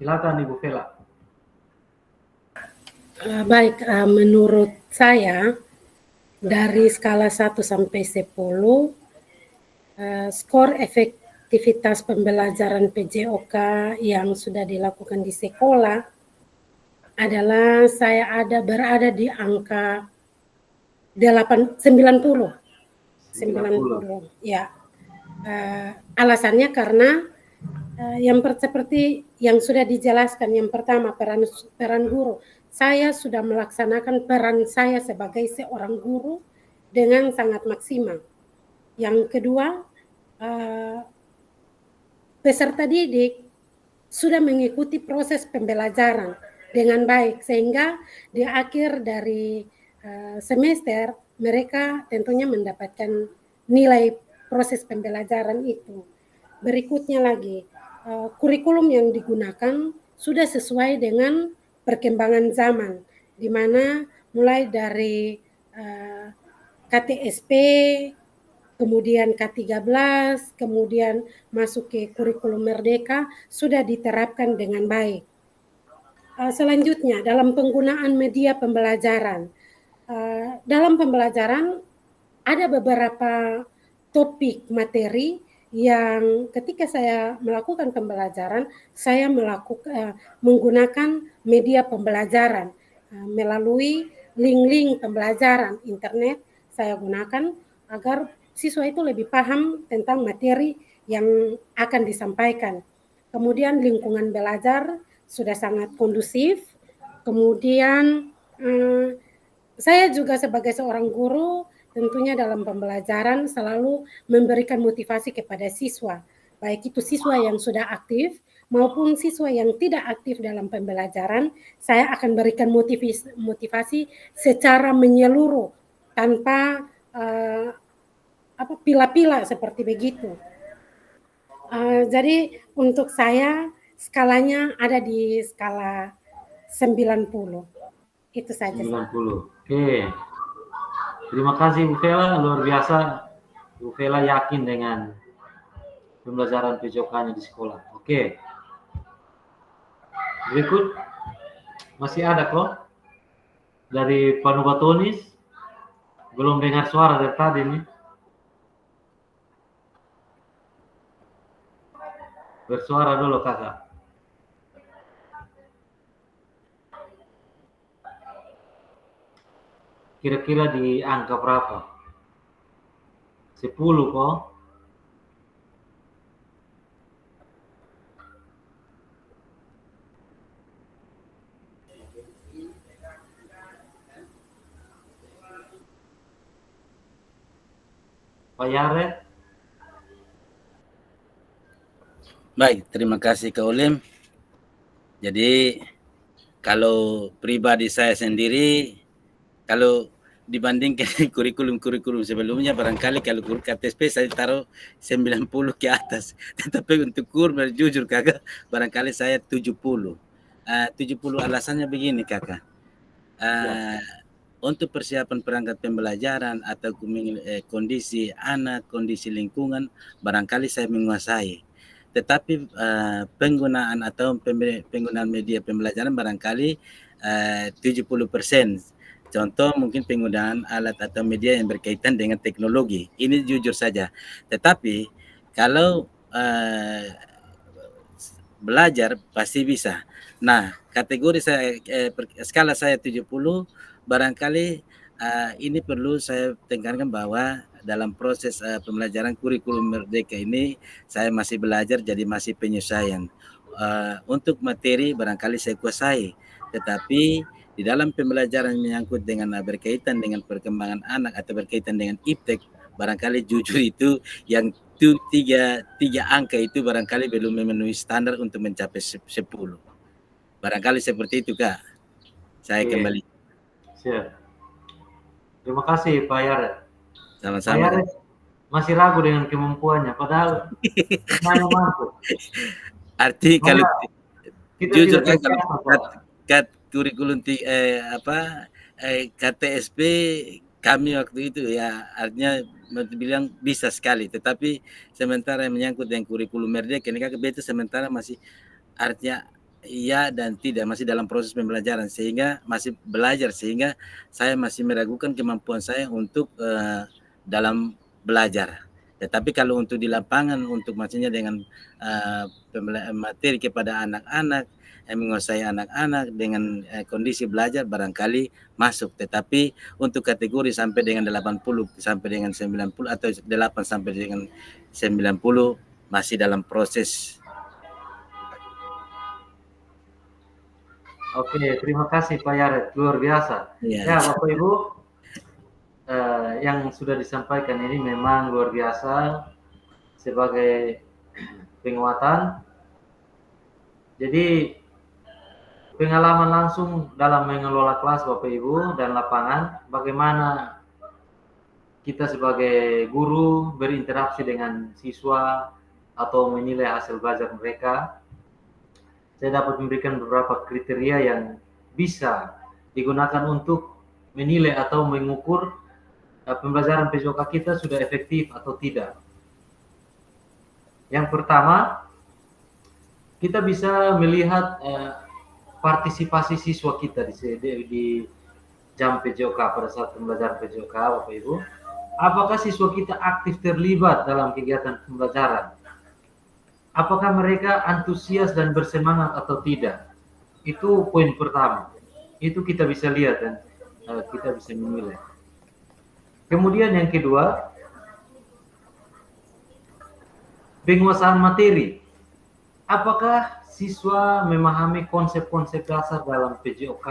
Silakan Ibu Vela. Baik, menurut saya dari skala 1 sampai 10, skor efektivitas pembelajaran PJOK yang sudah dilakukan di sekolah adalah saya berada di angka 90. 90. Ya. Alasannya karena yang seperti yang sudah dijelaskan, yang pertama peran guru. Saya sudah melaksanakan peran saya sebagai seorang guru dengan sangat maksimal. Yang kedua, peserta didik sudah mengikuti proses pembelajaran dengan baik, sehingga di akhir dari semester mereka tentunya mendapatkan nilai proses pembelajaran itu. Berikutnya lagi, kurikulum yang digunakan sudah sesuai dengan perkembangan zaman, di mana mulai dari KTSP, kemudian K13, kemudian masuk ke kurikulum Merdeka, sudah diterapkan dengan baik. Selanjutnya, dalam penggunaan media pembelajaran. Dalam pembelajaran, ada beberapa topik materi yang ketika saya melakukan pembelajaran, saya menggunakan media pembelajaran melalui link-link pembelajaran internet. Saya gunakan agar siswa itu lebih paham tentang materi yang akan disampaikan. Kemudian lingkungan belajar sudah sangat kondusif. Kemudian saya juga sebagai seorang guru tentunya dalam pembelajaran selalu memberikan motivasi kepada siswa, baik itu siswa yang sudah aktif maupun siswa yang tidak aktif dalam pembelajaran. Saya akan berikan motivasi secara menyeluruh tanpa pila-pila seperti begitu. Jadi untuk saya skalanya ada di skala 90. Itu saja. 90. Oke. Terima kasih Bu Vela, luar biasa. Bu Vela yakin dengan pembelajaran PJOK-nya di sekolah. Oke. Berikut masih ada kok dari Panubatonis. Belum dengar suara dari tadi nih. Bersuara dulu kakak. Kira-kira di angka berapa? 10 kok. Pak Yaret. Baik, terima kasih Kak Ulim. Jadi kalau pribadi saya sendiri, kalau dibandingkan kurikulum-kurikulum sebelumnya, barangkali kalau KTP saya taruh 90 ke atas. Tetapi untuk kurmer jujur kakak, barangkali saya 70. 70 alasannya begini kakak. Untuk persiapan perangkat pembelajaran atau kondisi anak, kondisi lingkungan, barangkali saya menguasai. Tetapi penggunaan atau penggunaan media pembelajaran barangkali 70%. Contoh mungkin penggunaan alat atau media yang berkaitan dengan teknologi. Ini jujur saja. Tetapi kalau belajar pasti bisa. Nah, kategori saya skala saya 70, barangkali ini perlu saya tekankan bahwa dalam proses pembelajaran kurikulum merdeka ini saya masih belajar, jadi masih penyesuaian. Untuk materi barangkali saya kuasai, tetapi di dalam pembelajaran menyangkut dengan berkaitan dengan perkembangan anak atau berkaitan dengan iptek, barangkali jujur itu yang itu tiga angka itu barangkali belum memenuhi standar untuk mencapai 10. Barangkali seperti itu Kak. Saya kembali. Siap. Terima kasih Pak Yaret. Sama-sama. Pak Yaret masih ragu dengan kemampuannya, padahal semuanya mampu. Arti kalau jujur kan kalau kurikulum KTSP kami waktu itu ya artinya bilang bisa sekali, tetapi sementara yang menyangkut dengan kurikulum merdeka ini kan itu sementara masih artinya iya dan tidak, masih dalam proses pembelajaran sehingga masih belajar, sehingga saya masih meragukan kemampuan saya untuk dalam belajar. Tetapi kalau untuk di lapangan untuk maksudnya dengan materi kepada anak-anak, menguasai anak-anak dengan kondisi belajar barangkali masuk, tetapi untuk kategori sampai dengan 80 sampai dengan 90 atau 8 sampai dengan 90 masih dalam proses. Oke, terima kasih Pak Yaret, luar biasa. Ya Bapak Ibu, yang sudah disampaikan ini memang luar biasa sebagai penguatan. Jadi pengalaman langsung dalam mengelola kelas Bapak Ibu dan lapangan, bagaimana kita sebagai guru berinteraksi dengan siswa atau menilai hasil belajar mereka. Saya dapat memberikan beberapa kriteria yang bisa digunakan untuk menilai atau mengukur pembelajaran PJOK kita sudah efektif atau tidak. Yang pertama, kita bisa melihat partisipasi siswa kita di jam PJOK pada saat pembelajaran PJOK, Bapak Ibu. Apakah siswa kita aktif terlibat dalam kegiatan pembelajaran? Apakah mereka antusias dan bersemangat atau tidak? Itu poin pertama. Itu kita bisa lihat dan kita bisa menilai. Kemudian yang kedua, penguasaan materi. Apakah siswa memahami konsep-konsep dasar dalam PJOK?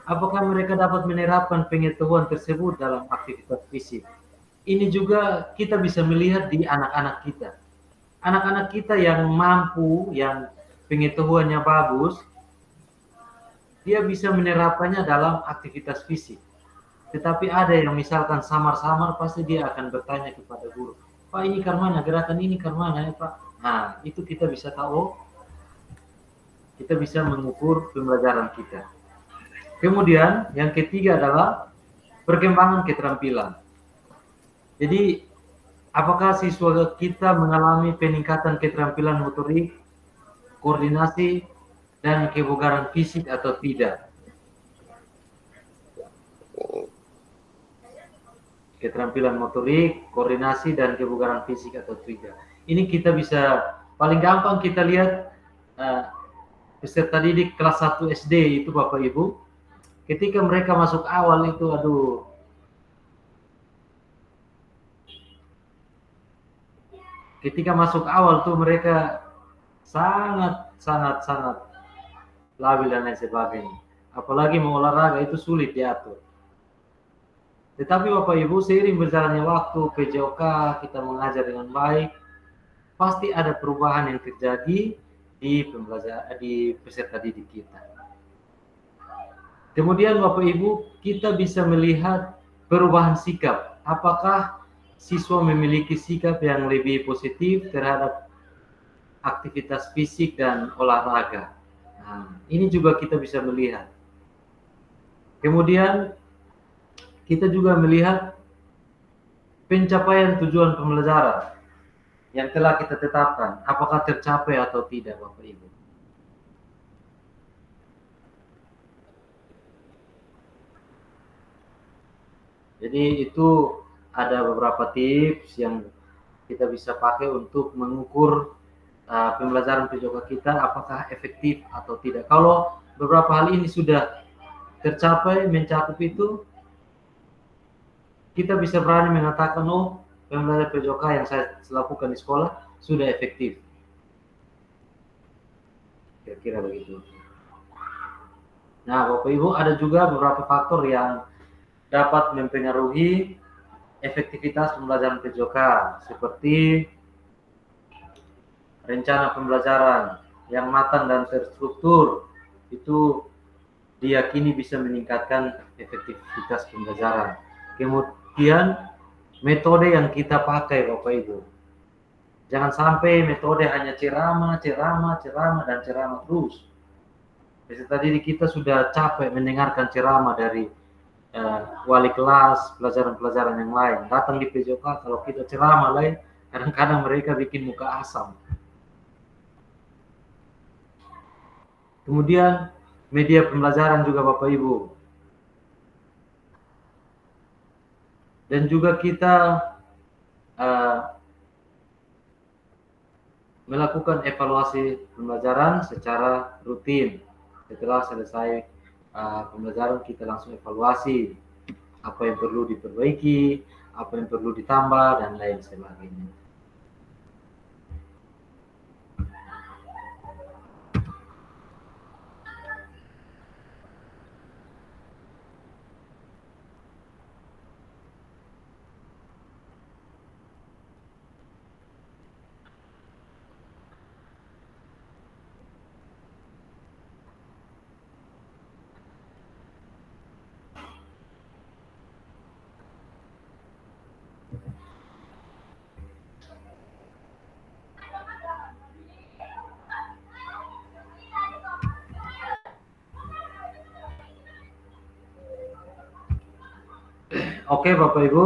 Apakah mereka dapat menerapkan pengetahuan tersebut dalam aktivitas fisik? Ini juga kita bisa melihat di anak-anak kita. Anak-anak kita yang mampu, yang pengetahuannya bagus, dia bisa menerapkannya dalam aktivitas fisik. Tetapi ada yang misalkan samar-samar, pasti dia akan bertanya kepada guru, Pak ini karmana, gerakan ini karmana ya Pak? Nah, itu kita bisa tahu, kita bisa mengukur pembelajaran kita. Kemudian yang ketiga adalah perkembangan keterampilan. Jadi apakah siswa kita mengalami peningkatan keterampilan motorik, koordinasi, dan kebugaran fisik atau tidak? Keterampilan motorik, koordinasi, dan kebugaran fisik atau tidak. Ini kita bisa, paling gampang kita lihat peserta didik kelas 1 SD itu Bapak Ibu, ketika mereka masuk awal itu, ketika masuk awal tuh mereka sangat labil dan lain sebagainya. Apalagi mau olahraga itu sulit diatur. Tetapi Bapak Ibu, seiring berjalannya waktu PJOK kita mengajar dengan baik, pasti ada perubahan yang terjadi di peserta didik kita. Kemudian Bapak Ibu, kita bisa melihat perubahan sikap. Apakah siswa memiliki sikap yang lebih positif terhadap aktivitas fisik dan olahraga? Nah, ini juga kita bisa melihat. Kemudian kita juga melihat pencapaian tujuan pembelajaran yang telah kita tetapkan, apakah tercapai atau tidak Bapak Ibu. Jadi itu ada beberapa tips yang kita bisa pakai untuk mengukur pembelajaran PJOK kita apakah efektif atau tidak. Kalau beberapa hal ini sudah tercapai, mencakup itu, kita bisa berani mengatakan, oh, pembelajaran PJOK yang saya lakukan di sekolah sudah efektif. Kira-kira begitu. Nah, Bapak Ibu, ada juga beberapa faktor yang dapat mempengaruhi efektivitas pembelajaran PJOK, seperti rencana pembelajaran yang matang dan terstruktur, itu diyakini bisa meningkatkan efektivitas pembelajaran. Kemudian metode yang kita pakai Bapak Ibu, jangan sampai metode hanya ceramah dan ceramah terus. Peserta didik kita sudah capek mendengarkan ceramah dari wali kelas, pelajaran-pelajaran yang lain. Datang di PJOK, kalau kita ceramah lain, kadang-kadang mereka bikin muka asam. Kemudian media pembelajaran juga Bapak Ibu. Dan juga kita melakukan evaluasi pembelajaran secara rutin. Setelah selesai pembelajaran, kita langsung evaluasi apa yang perlu diperbaiki, apa yang perlu ditambah, dan lain sebagainya. Oke Bapak Ibu,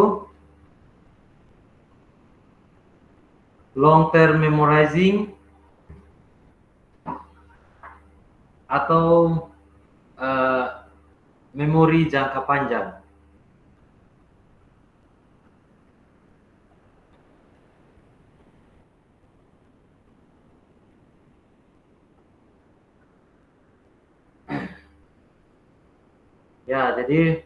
long term memorizing atau memori jangka panjang. Ya, jadi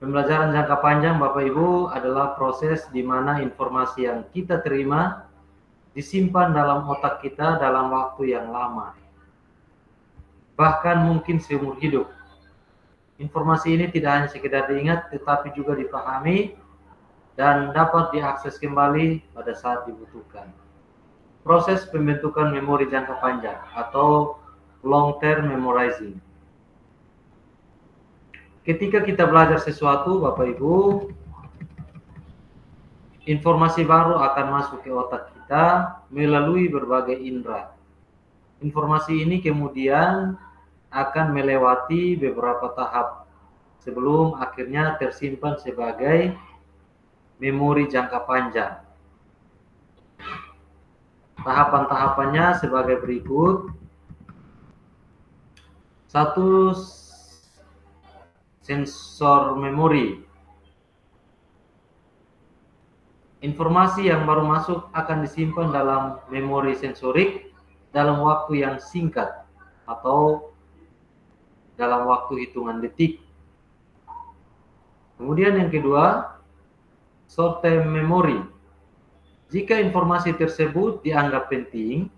pembelajaran jangka panjang Bapak Ibu adalah proses di mana informasi yang kita terima disimpan dalam otak kita dalam waktu yang lama. Bahkan mungkin seumur hidup. Informasi ini tidak hanya sekedar diingat, tetapi juga dipahami dan dapat diakses kembali pada saat dibutuhkan. Proses pembentukan memori jangka panjang atau long term memorizing. Ketika kita belajar sesuatu, Bapak Ibu, informasi baru akan masuk ke otak kita melalui berbagai indera. Informasi ini kemudian akan melewati beberapa tahap sebelum akhirnya tersimpan sebagai memori jangka panjang. Tahapan-tahapannya sebagai berikut. 1. Sensor memori. Informasi yang baru masuk akan disimpan dalam memori sensorik dalam waktu yang singkat atau dalam waktu hitungan detik. Kemudian yang kedua, short term memory. Jika informasi tersebut dianggap penting,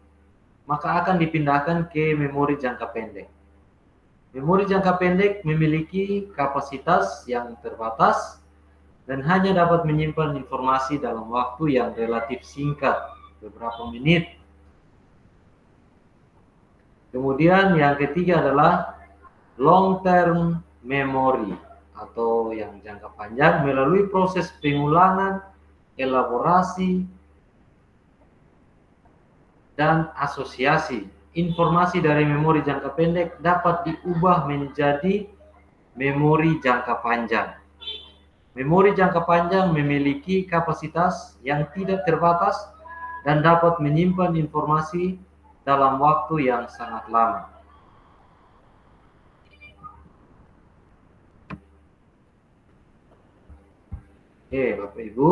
maka akan dipindahkan ke memori jangka pendek. Memori jangka pendek memiliki kapasitas yang terbatas dan hanya dapat menyimpan informasi dalam waktu yang relatif singkat, beberapa menit. Kemudian yang ketiga adalah long term memory atau yang jangka panjang melalui proses pengulangan, elaborasi, dan asosiasi. Informasi dari memori jangka pendek dapat diubah menjadi memori jangka panjang. Memori jangka panjang memiliki kapasitas yang tidak terbatas dan dapat menyimpan informasi dalam waktu yang sangat lama. Oke, Bapak Ibu,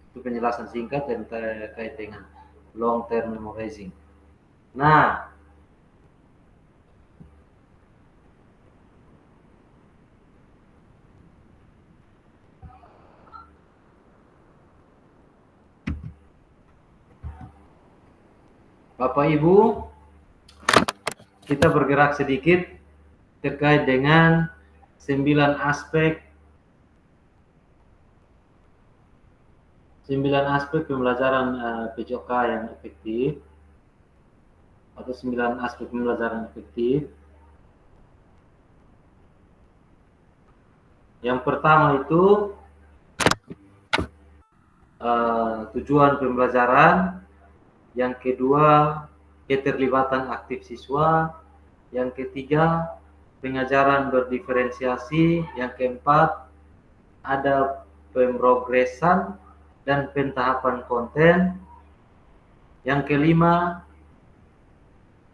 itu penjelasan singkat yang terkait dengan long term memorizing. Nah, Bapak Ibu, kita bergerak sedikit terkait dengan 9 aspek pembelajaran PJOK yang efektif, atau 9 aspek pembelajaran efektif. Yang pertama itu tujuan pembelajaran, yang kedua keterlibatan aktif siswa, yang ketiga pengajaran berdiferensiasi, yang keempat ada pemrogresan dan pentahapan konten, yang kelima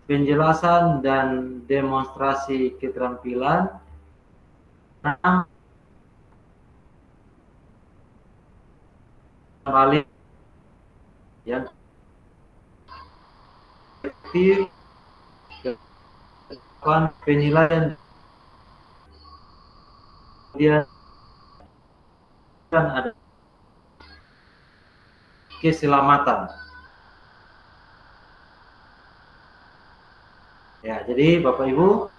penjelasan dan demonstrasi keterampilan, kembali yang efektif, penilaian, kemudian ada keselamatan. Ya, jadi Bapak Ibu,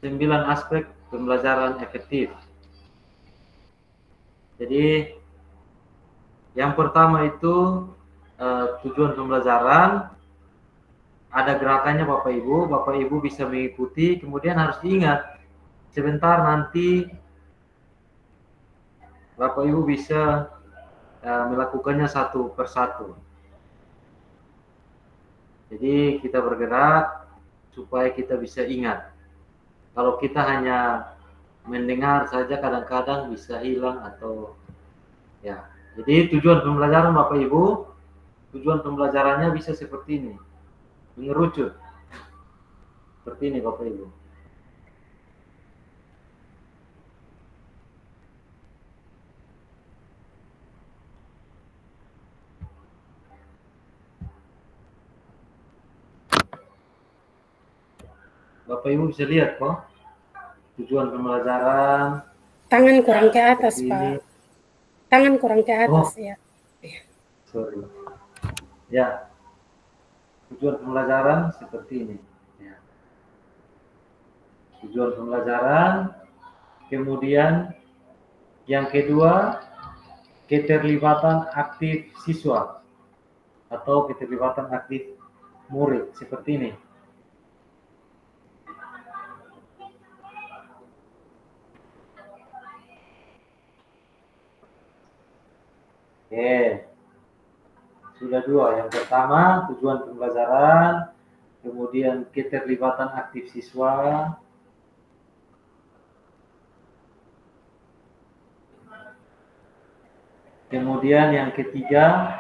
9 aspek pembelajaran efektif. Jadi yang pertama itu tujuan pembelajaran, ada gerakannya Bapak Ibu bisa mengikuti, kemudian harus diingat sebentar nanti Bapak Ibu bisa melakukannya satu persatu. Jadi kita bergerak supaya kita bisa ingat. Kalau kita hanya mendengar saja kadang-kadang bisa hilang atau ya. Jadi tujuan pembelajaran Bapak Ibu, tujuan pembelajarannya bisa seperti ini, mengerucut. Seperti ini Bapak Ibu. Bapak Ibu bisa lihat kok tujuan pembelajaran. Tangan kurang ke atas, Pak. Tangan kurang ke atas, ya. Sorry. Ya, tujuan pembelajaran seperti ini. Ya. Tujuan pembelajaran, kemudian yang kedua keterlibatan aktif siswa atau keterlibatan aktif murid seperti ini. Oke, sudah dua. Yang pertama tujuan pembelajaran, kemudian keterlibatan aktif siswa, kemudian yang ketiga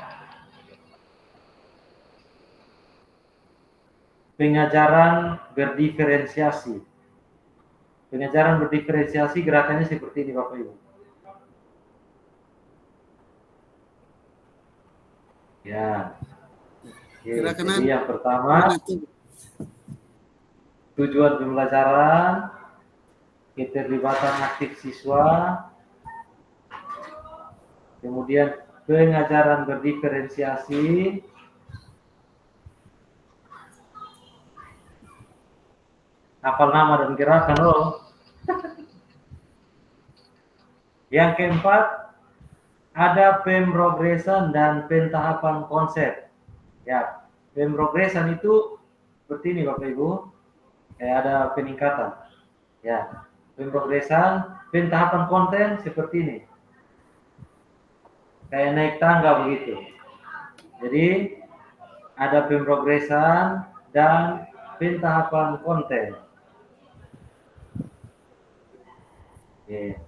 pengajaran berdiferensiasi. Pengajaran berdiferensiasi gerakannya seperti ini Bapak Ibu. Ya. Oke, jadi yang pertama tujuan pembelajaran, keterlibatan aktif siswa, kemudian pengajaran berdiferensiasi, hafal nama dan gerakan loh. Yang keempat, ada pemrogresan dan pentahapan konsep. Ya, pemrogresan itu seperti ini Bapak Ibu. Kayak ada peningkatan. Ya, pemrogresan, pentahapan konten seperti ini. Kayak naik tangga begitu. Jadi ada pemrogresan dan pentahapan konten. Oke.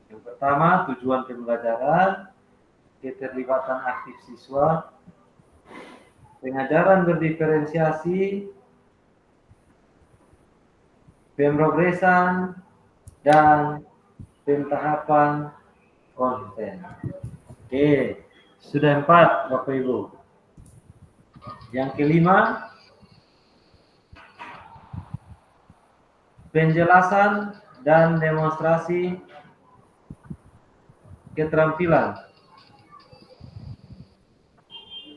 Yang pertama, tujuan pembelajaran, keterlibatan aktif siswa, pengajaran berdiferensiasi, pemrogresan, dan pentahapan konten. Oke, sudah 4 Bapak Ibu. Yang kelima, penjelasan dan demonstrasi keterampilan.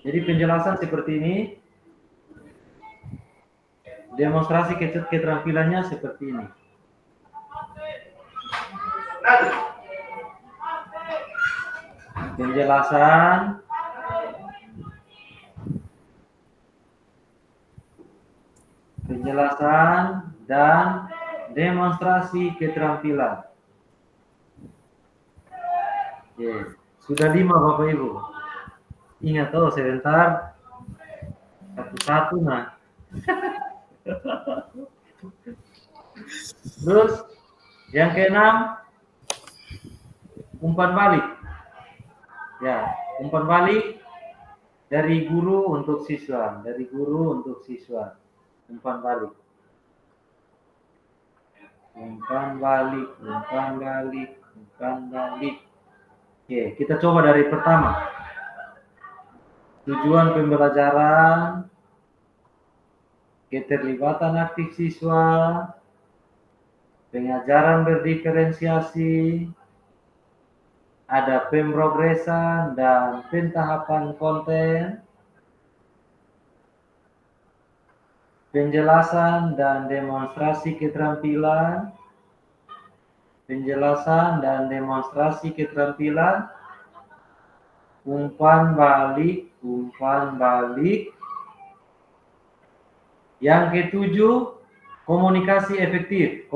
Jadi penjelasan seperti ini, demonstrasi keterampilannya seperti ini. Penjelasan dan demonstrasi keterampilan. Oke, sudah 5 Bapak Ibu. Ingat sebentar. Satu-satu nah. Terus yang keenam, umpan balik. Ya, umpan balik dari guru untuk siswa, umpan balik. Oke, kita coba dari pertama. Tujuan pembelajaran, keterlibatan aktif siswa, pengajaran berdiferensiasi, ada pemrogresan dan pentahapan konten, penjelasan dan demonstrasi keterampilan, umpan balik. Yang ketujuh, komunikasi efektif.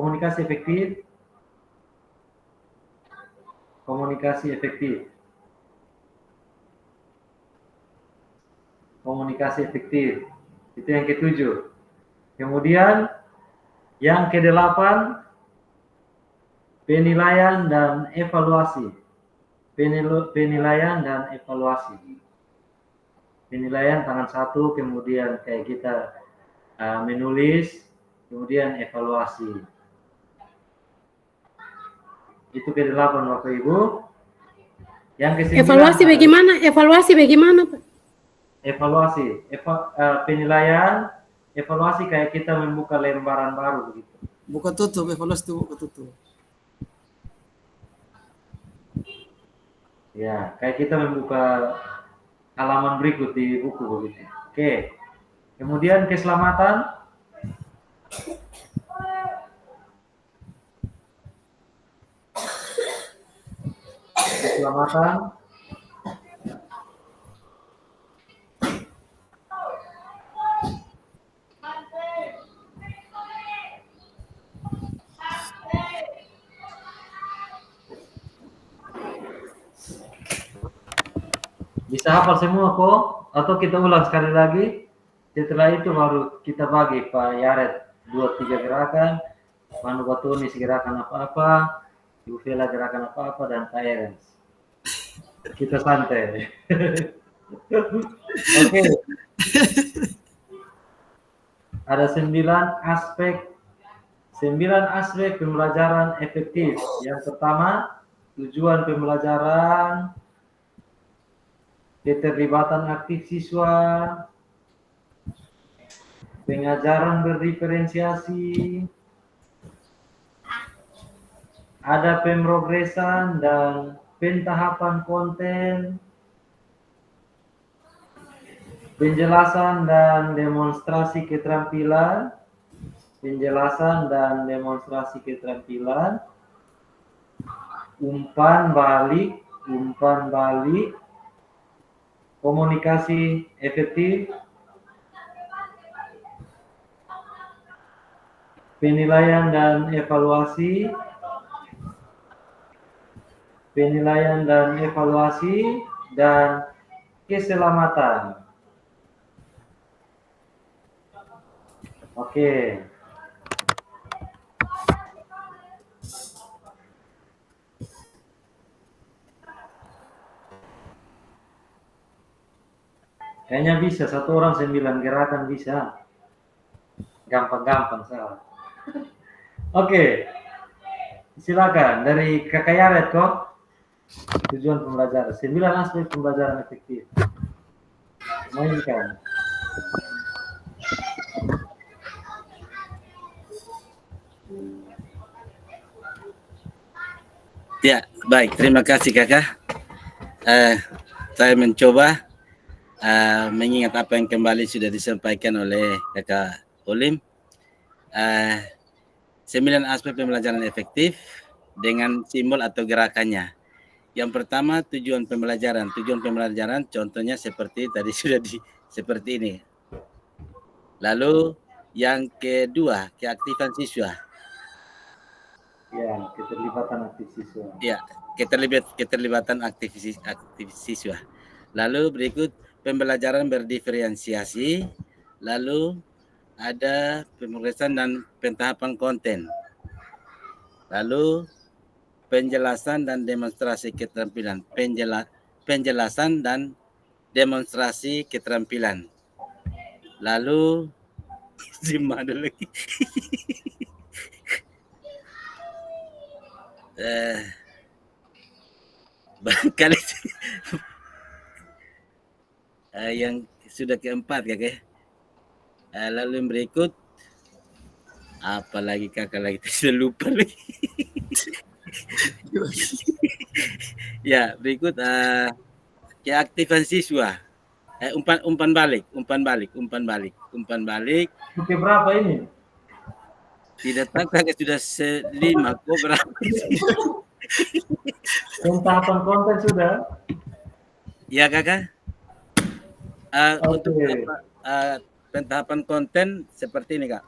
Itu yang ketujuh. Kemudian yang kedelapan, penilaian dan evaluasi. Penilaian tangan satu, kemudian kayak kita menulis, kemudian evaluasi. Itu ke-8 Bapak Ibu. Yang ke-9, Evaluasi bagaimana Pak? Penilaian, evaluasi kayak kita membuka lembaran baru begitu. Buka tutup, evaluasi itu buka tutup. Ya, kayak kita membuka halaman berikut di buku begitu. Oke. Kemudian keselamatan. Bisa hafal semua kok? Atau kita ulang sekali lagi? Setelah itu baru kita bagi Pak Yaret 2-3 gerakan, Manu Batunis gerakan apa-apa, Ibu Vela gerakan apa-apa, dan Pak Erens. Kita santai. Oke. Ada 9 aspek pembelajaran efektif. Yang pertama, tujuan pembelajaran, keterlibatan aktif siswa, pengajaran berdiferensiasi, ada pemrogresan dan pentahapan konten, penjelasan dan demonstrasi keterampilan, penjelasan dan demonstrasi keterampilan, umpan balik, komunikasi efektif, penilaian dan evaluasi, dan keselamatan. Oke. Kayaknya bisa, satu orang 9 gerakan bisa. Gampang-gampang salah. Oke. Silakan dari Kakak Yaret kok. Tujuan pembelajaran. 9 aspek pembelajaran efektif. Mainkan. Ya, baik. Terima kasih Kakak. Saya mencoba mengingat apa yang kembali sudah disampaikan oleh Kakak Olim. 9 aspek pembelajaran efektif dengan simbol atau gerakannya. Yang pertama tujuan pembelajaran. Tujuan pembelajaran contohnya seperti tadi sudah seperti ini. Lalu yang kedua keaktifan siswa. Ya, keterlibatan aktif siswa. Ya, keterlibatan aktif siswa. Lalu berikut pembelajaran berdiferensiasi. Lalu ada pemrosesan dan pentahapan konten. Lalu penjelasan dan demonstrasi keterampilan. Penjelasan dan demonstrasi keterampilan. Lalu ada lagi. Barangkali yang sudah keempat Kakak. Lalu yang berikut apalagi Kakak lagi sudah lupa lagi. Ya, berikut keaktifan siswa. Umpan balik. Oke, berapa ini? Tidak tahu Kakak sudah 5 kok berapa? Pentahapan konten sudah? Ya Kakak. Untuk Oke. pentahapan konten seperti ini Kak.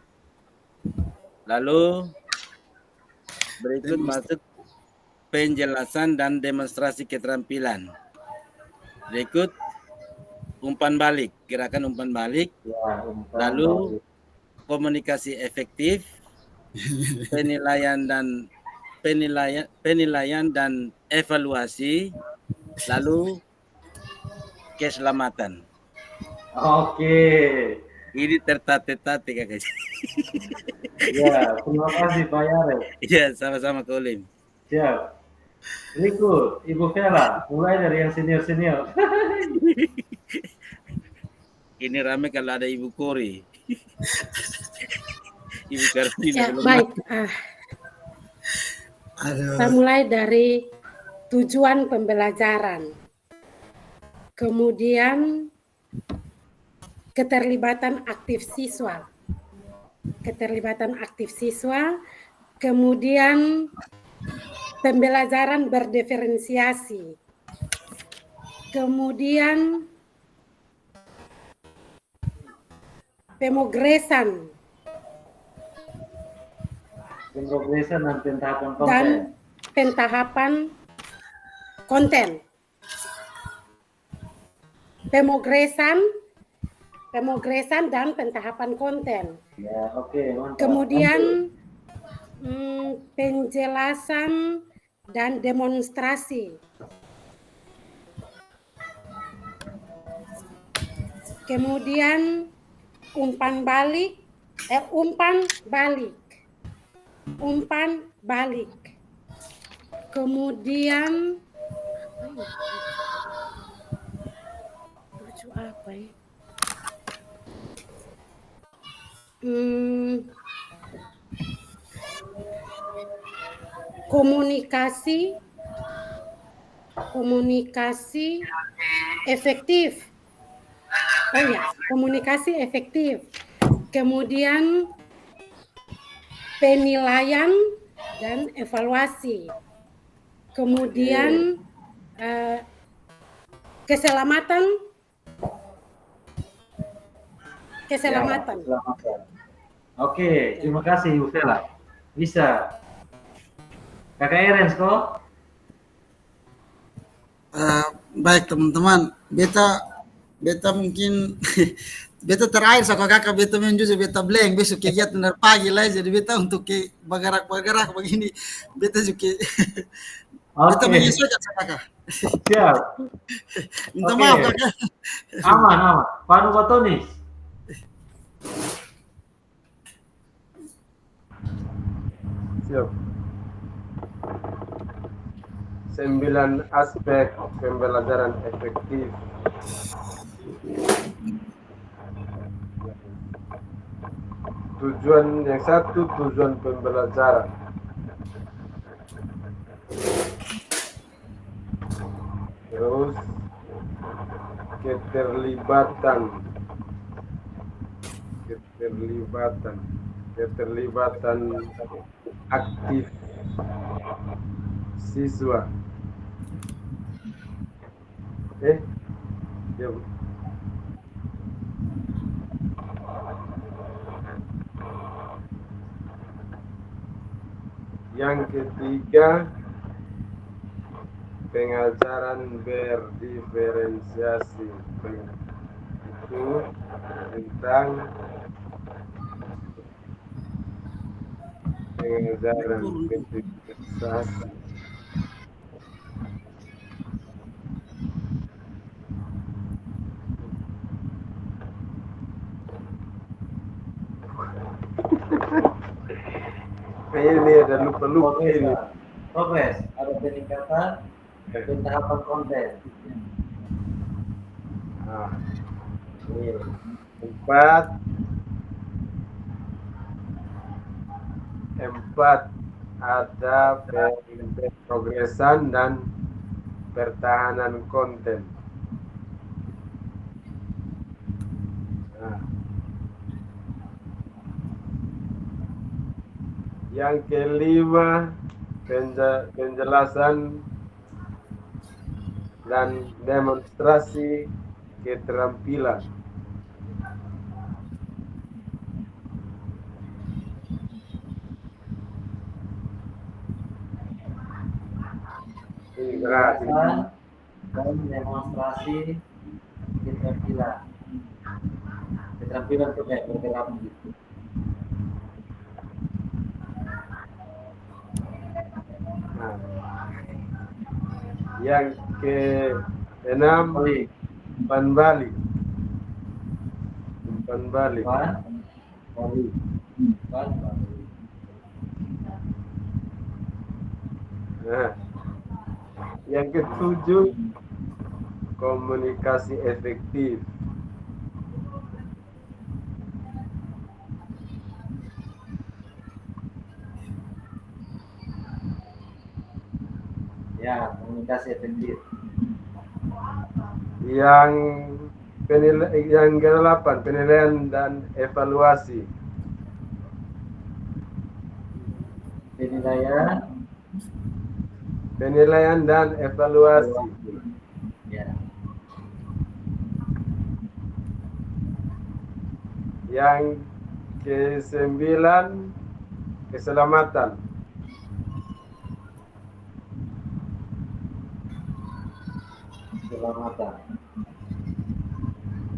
Lalu berikut masuk penjelasan dan demonstrasi keterampilan. Berikut umpan balik, gerakan umpan balik. Ya, lalu komunikasi efektif, penilaian dan evaluasi, lalu keselamatan. Oke. Ini tertatih-tatih Kakak. Ya, terima kasih Pak Yare. Iya, sama-sama Kak Olim. Siap. Berikut Ibu Vela, mulai dari yang senior-senior. Ini rame kalau ada Ibu Kori. Ibu Kartina. Ya, baik. Kita mulai dari tujuan pembelajaran. Kemudian keterlibatan aktif siswa. Kemudian pembelajaran berdiferensiasi. Kemudian pemrosesan dan pentahapan konten. Dan pentahapan konten. Pemrosesan dan pentahapan konten. Ya, oke, mantap. Kemudian penjelasan dan demonstrasi. Kemudian umpan balik. Kemudian apa ya? Komunikasi efektif. Oh ya, komunikasi efektif. Kemudian penilaian dan evaluasi. Kemudian keselamatan. Ya, keselamatan. Oke, terima kasih Bu Vela. Bisa. Kakak Erens kok? Baik teman-teman, beta mungkin beta terakhir sama kakak beta main justru beta blank besok kegiatan dari pagi lah, jadi beta untuk ke bergerak begini beta juga beta Oke, menyesuaikan sama kakak. siap. Minta Oke, maaf kakak. aman. Panu Batonis. Siap. 9 aspek pembelajaran efektif. Tujuan yang satu, tujuan pembelajaran. Terus keterlibatan aktif siswa. Ya, Bu. Yang ketiga, pengajaran berdiferensiasi. Itu tentang pengajaran berdiferensiasi. Ini ada lupa-lupa ini. Progres, ada peningkatan tahapan konten. Nah, Iya. 4 ada progresan dan pertahanan konten. Nah, yang kelima, penjelasan dan demonstrasi keterampilan. Penjelasan dan demonstrasi keterampilan. Keterampilan itu kayak bergerak gitu. Nah, yang ke-6, umpan balik. Nah, yang ke-7, komunikasi efektif. Ya, komunikasi efektif. Yang ke-8, penilaian dan evaluasi. Penilaian dan evaluasi. Ya. Yang ke-9, keselamatan.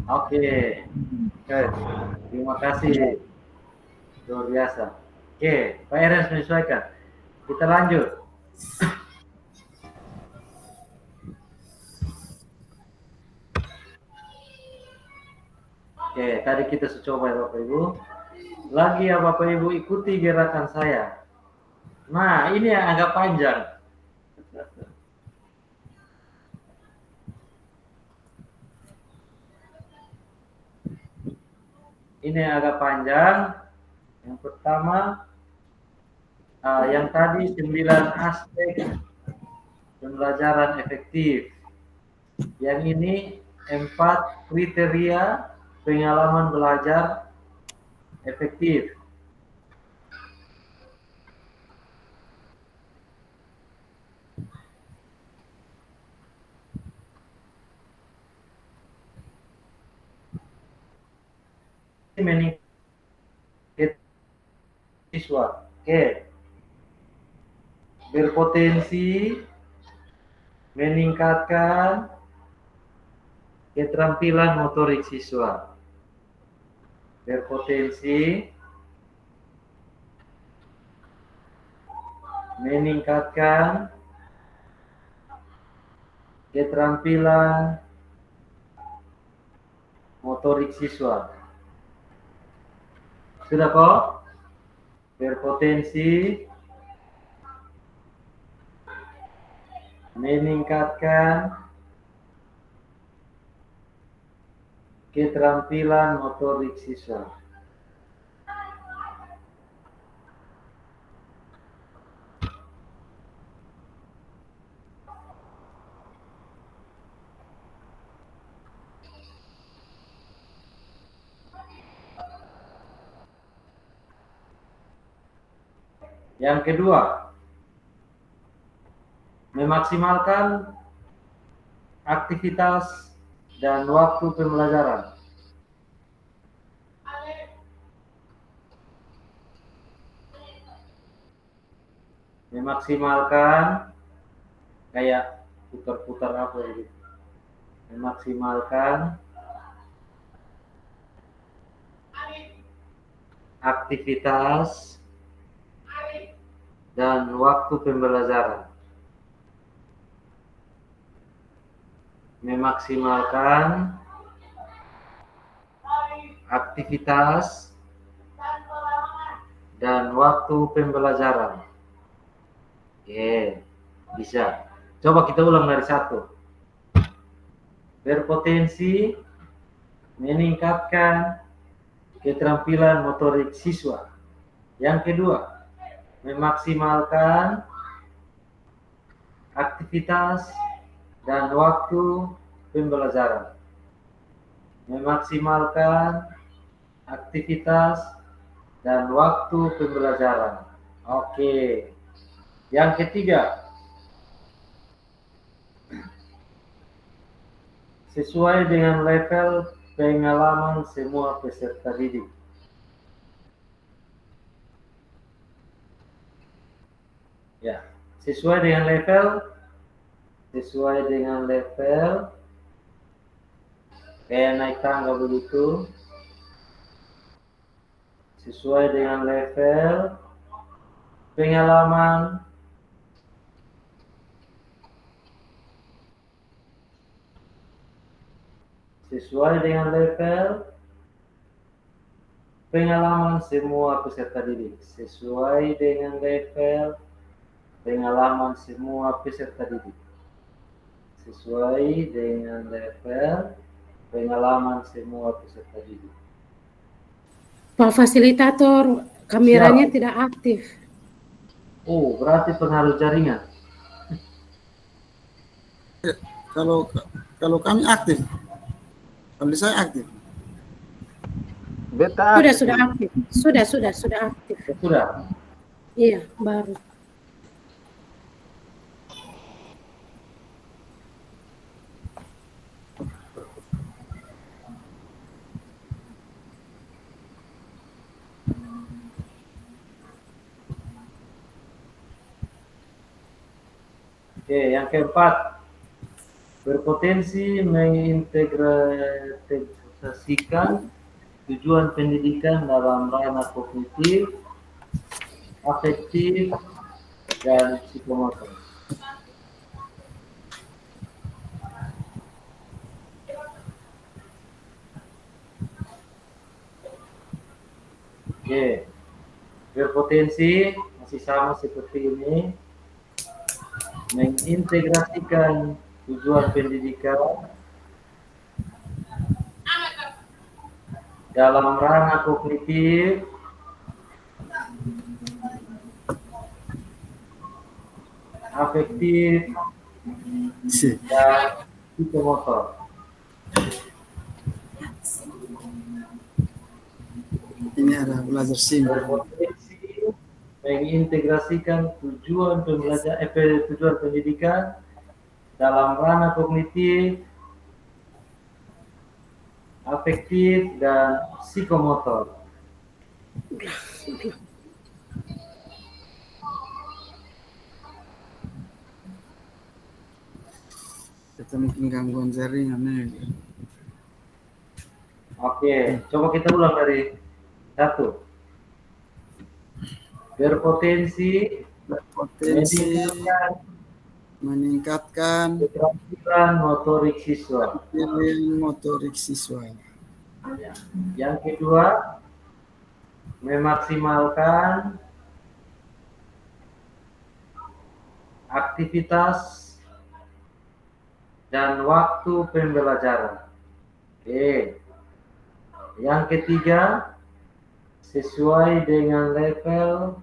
Oke, terima kasih, luar biasa. Oke, Pak Ernest menyesuaikan. Kita lanjut. Oke, tadi kita coba ya Bapak Ibu. Lagi ya Bapak Ibu, ikuti gerakan saya. Nah, ini yang agak panjang. Ini agak panjang. Yang pertama, yang tadi 9 aspek pembelajaran efektif. Yang ini 4 kriteria pengalaman belajar efektif. meningkatkan siswa. Oke. Berpotensi meningkatkan keterampilan motorik siswa. Berpotensi meningkatkan keterampilan motorik siswa. Sudah kok? Berpotensi meningkatkan keterampilan motorik siswa. Yang kedua, memaksimalkan aktivitas dan waktu pembelajaran. Memaksimalkan kayak putar-putar apa gitu. Memaksimalkan aktivitas dan waktu pembelajaran. Memaksimalkan aktivitas dan waktu pembelajaran. Oke, bisa. Coba kita ulang dari satu. Berpotensi meningkatkan keterampilan motorik siswa. Yang kedua, memaksimalkan aktivitas dan waktu pembelajaran. Memaksimalkan aktivitas dan waktu pembelajaran. Oke. Yang ketiga, sesuai dengan level pengalaman semua peserta didik. Ya, sesuai dengan level, kayak naik tangga begitu. Sesuai dengan level pengalaman semua peserta didik. Sesuai dengan level pengalaman semua peserta didik. Sesuai dengan level pengalaman semua peserta didik. Pak fasilitator, kameranya tidak aktif. Oh, berarti pengaruh jaringan. Kalau kami aktif, kalau saya aktif. Beta Sudah aktif. Sudah aktif. Sudah. Iya, baru. Oke, yang keempat, berpotensi mengintegrasikan tujuan pendidikan dalam ranah kognitif, afektif, dan psikomotor. Oke, berpotensi masih sama seperti ini, mengintegrasikan tujuan pendidikan dalam ranah kognitif, afektif, dan psikomotor. Ini ada belajar SIM. Berpotensi mengintegrasikan tujuan pendidikan dalam ranah kognitif, afektif, dan psikomotor. Kita mungkin gangguan jaringan. Oke, coba kita ulang dari 1. Berpotensi Berpotensi meningkatkan keterampilan motorik siswa. motorik siswa. Ya. Yang kedua, memaksimalkan aktivitas dan waktu pembelajaran. Oke. Yang ketiga, sesuai dengan level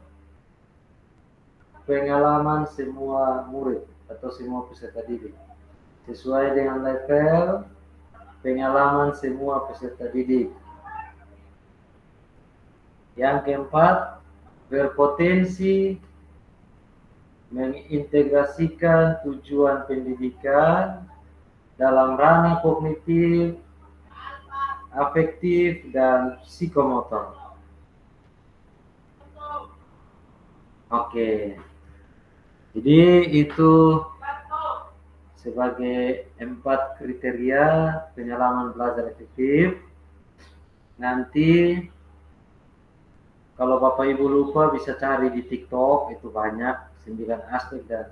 pengalaman semua murid atau semua peserta didik. Sesuai dengan level pengalaman semua peserta didik. Yang keempat, berpotensi mengintegrasikan tujuan pendidikan dalam ranah kognitif, afektif, dan psikomotor. Oke, jadi itu sebagai 4 kriteria pengalaman belajar efektif. Nanti kalau Bapak Ibu lupa bisa cari di TikTok, itu banyak 9 aspek dan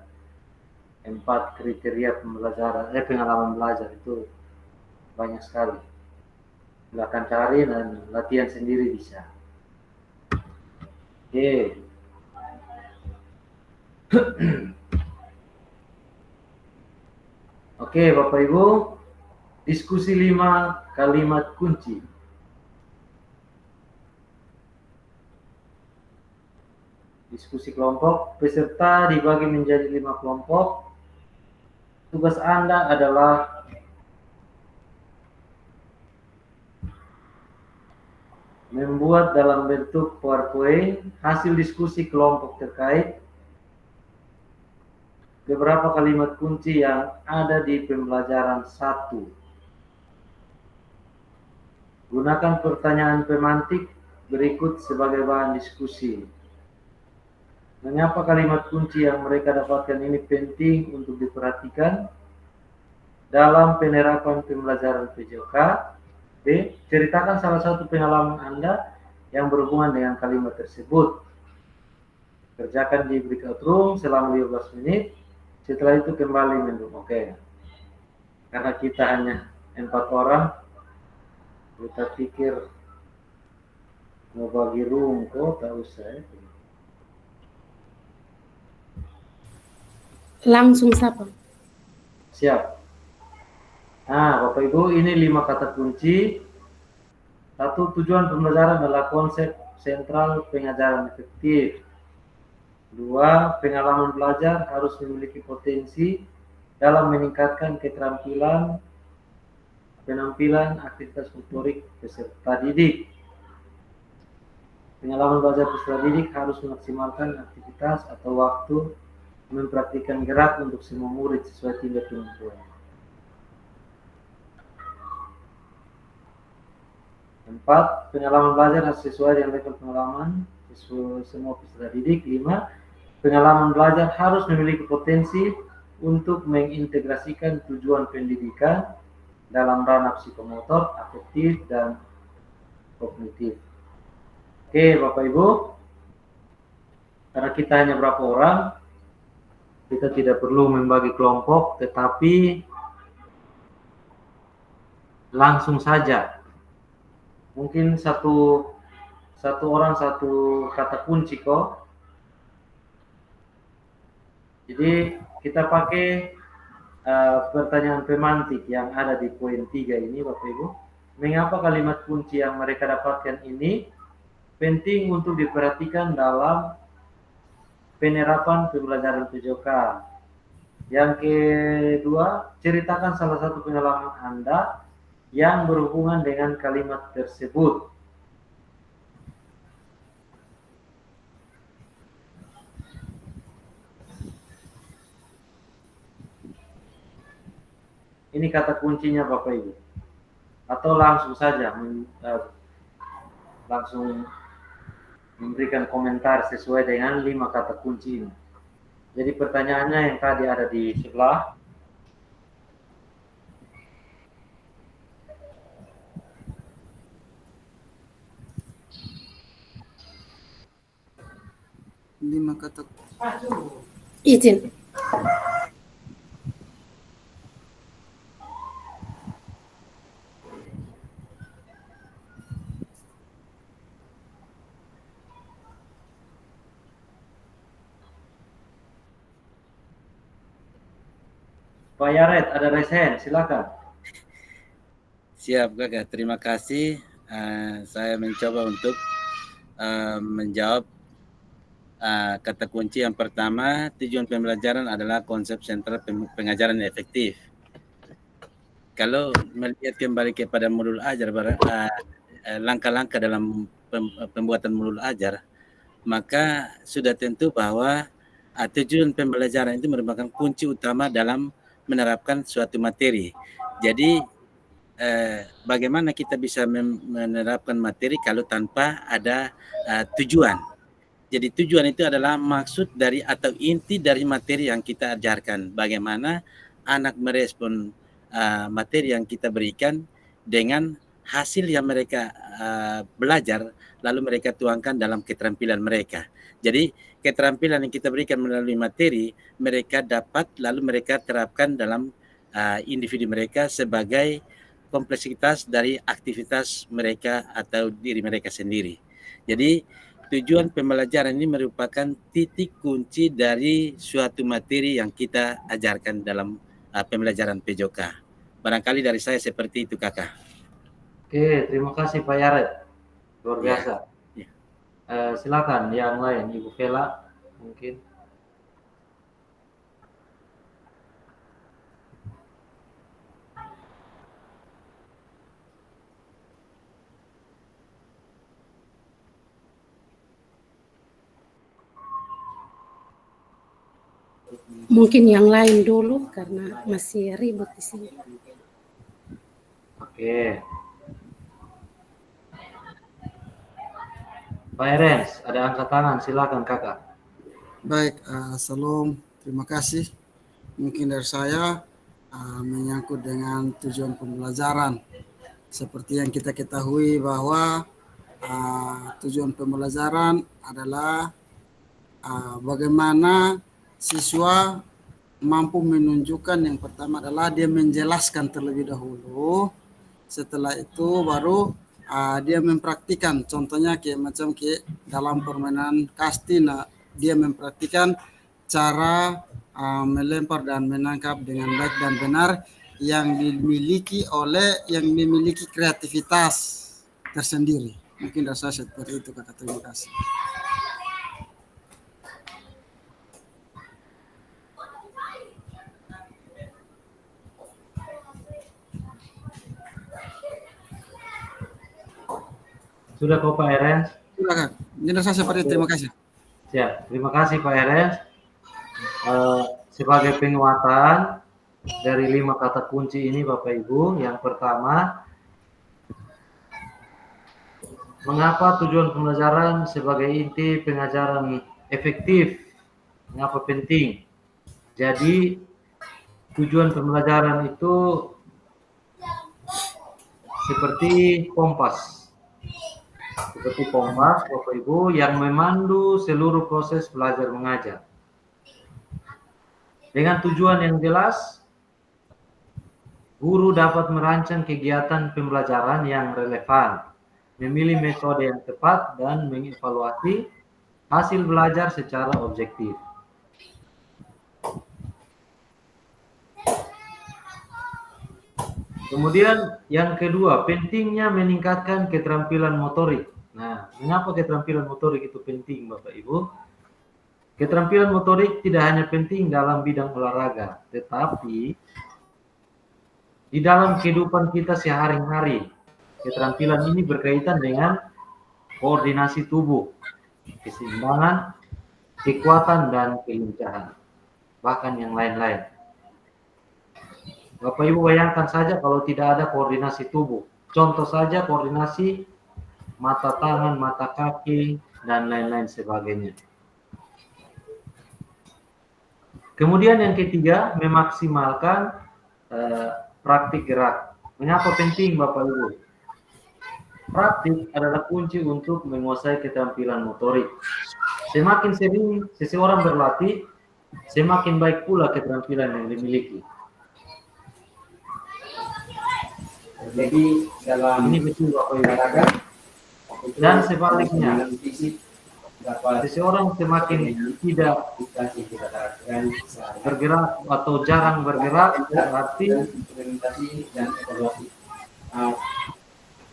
4 kriteria pembelajaran, pengalaman belajar itu banyak sekali. Silakan cari dan latihan sendiri bisa. Oke. Oke, Bapak Ibu, diskusi 5 kalimat kunci. Diskusi kelompok, peserta dibagi menjadi 5 kelompok. Tugas Anda adalah membuat dalam bentuk PowerPoint hasil diskusi kelompok terkait beberapa kalimat kunci yang ada di pembelajaran 1. Gunakan pertanyaan pemantik berikut sebagai bahan diskusi. Mengapa kalimat kunci yang mereka dapatkan ini penting untuk diperhatikan dalam penerapan pembelajaran PJOK? B. Ceritakan salah satu pengalaman Anda yang berhubungan dengan kalimat tersebut. Kerjakan di breakout room selama 15 menit. Setelah itu kembali mendung. Oke. Karena kita hanya 4 orang, kita pikir mau bagi room kok, tak usah. Langsung sapa. Siap. Nah, Bapak Ibu, ini 5 kata kunci. 1. Tujuan pembelajaran adalah konsep sentral pengajaran efektif. 2. Pengalaman belajar harus memiliki potensi dalam meningkatkan keterampilan, penampilan, aktivitas motorik peserta didik. Pengalaman belajar peserta didik harus memaksimalkan aktivitas atau waktu mempraktikkan gerak untuk semua murid sesuai tingkat kemampuan. 4. Pengalaman belajar harus sesuai dengan level pengalaman semua peserta didik. 5. Pengalaman belajar harus memiliki potensi untuk mengintegrasikan tujuan pendidikan dalam ranah psikomotor, afektif, dan kognitif. Oke, Bapak Ibu, karena kita hanya berapa orang, kita tidak perlu membagi kelompok, tetapi langsung saja. Mungkin satu orang satu kata kunci kok. Jadi kita pakai pertanyaan pemantik yang ada di poin 3 ini, Bapak Ibu. Mengapa kalimat kunci yang mereka dapatkan ini penting untuk diperhatikan dalam penerapan pembelajaran PJOK? Yang kedua, ceritakan salah satu pengalaman Anda yang berhubungan dengan kalimat tersebut. Ini kata kuncinya Bapak Ibu. atau langsung saja langsung memberikan komentar sesuai dengan 5 kata kunci ini. Jadi pertanyaannya yang tadi ada di sebelah. Lima kata. Izin. Pak Yaret, ada resen, silakan. Siap Kakak, terima kasih. Saya mencoba untuk menjawab kata kunci yang pertama. Tujuan pembelajaran adalah konsep sentral pengajaran yang efektif. Kalau melihat kembali kepada modul ajar, langkah-langkah dalam pembuatan modul ajar, maka sudah tentu bahwa tujuan pembelajaran itu merupakan kunci utama dalam menerapkan suatu materi. Jadi bagaimana kita bisa menerapkan materi kalau tanpa ada tujuan. Jadi tujuan itu adalah maksud dari atau inti dari materi yang kita ajarkan. Bagaimana anak merespon materi yang kita berikan dengan hasil yang mereka belajar, lalu mereka tuangkan dalam keterampilan mereka. Jadi keterampilan yang kita berikan melalui materi, mereka dapat lalu mereka terapkan dalam individu mereka sebagai kompleksitas dari aktivitas mereka atau diri mereka sendiri. Jadi tujuan pembelajaran ini merupakan titik kunci dari suatu materi yang kita ajarkan dalam pembelajaran PJOK. Barangkali dari saya seperti itu, Kakak. Oke, terima kasih Pak Yaret. Luar Ya. biasa. Silakan yang lain, Ibu Vela mungkin. Mungkin yang lain dulu karena masih ribut di sini. Oke. Pak Erens, ada angkat tangan, silakan Kakak. Baik, Salam, terima kasih. Mungkin dari saya menyangkut dengan tujuan pembelajaran. Seperti yang kita ketahui bahwa tujuan pembelajaran adalah bagaimana siswa mampu menunjukkan, yang pertama adalah dia menjelaskan terlebih dahulu, setelah itu baru dia mempraktikkan. Contohnya kayak macam kayak dalam permainan kasti, dia mempraktikkan cara melempar dan menangkap dengan baik dan benar yang dimiliki kreativitas tersendiri. Mungkin rasa seperti itu, Kakak. Terima kasih. Sudah kok Pak Erens? Silakan. Ini rasa seperti itu. Terima kasih. Siap, terima kasih Pak Erens. Sebagai penguatan dari 5 kata kunci ini Bapak Ibu, yang pertama, mengapa tujuan pembelajaran sebagai inti pengajaran efektif? Mengapa penting? Jadi tujuan pembelajaran itu seperti kompas. Seperti kompas Bapak Ibu yang memandu seluruh proses belajar mengajar. Dengan tujuan yang jelas, guru dapat merancang kegiatan pembelajaran yang relevan, memilih metode yang tepat, dan mengevaluasi hasil belajar secara objektif. Kemudian yang kedua, pentingnya meningkatkan keterampilan motorik. Nah, mengapa keterampilan motorik itu penting Bapak Ibu? Keterampilan motorik tidak hanya penting dalam bidang olahraga, tetapi di dalam kehidupan kita sehari-hari. Keterampilan ini berkaitan dengan koordinasi tubuh, keseimbangan, kekuatan, dan kelincahan, bahkan yang lain-lain. Bapak Ibu bayangkan saja kalau tidak ada koordinasi tubuh, Contoh saja koordinasi mata tangan, mata kaki, dan lain-lain sebagainya. Kemudian yang ketiga, memaksimalkan praktik gerak. Mengapa penting Bapak Ibu? Praktik adalah kunci untuk menguasai keterampilan motorik. Semakin sering seseorang berlatih, semakin baik pula keterampilan yang dimiliki. Jadi dalam Ini betul Bapak Ibu. olahraga Dan sebaliknya, fisik dapat seseorang semakin tidak kita terapkan bergerak atau jarang bergerak, berarti implementasi dan evaluasi.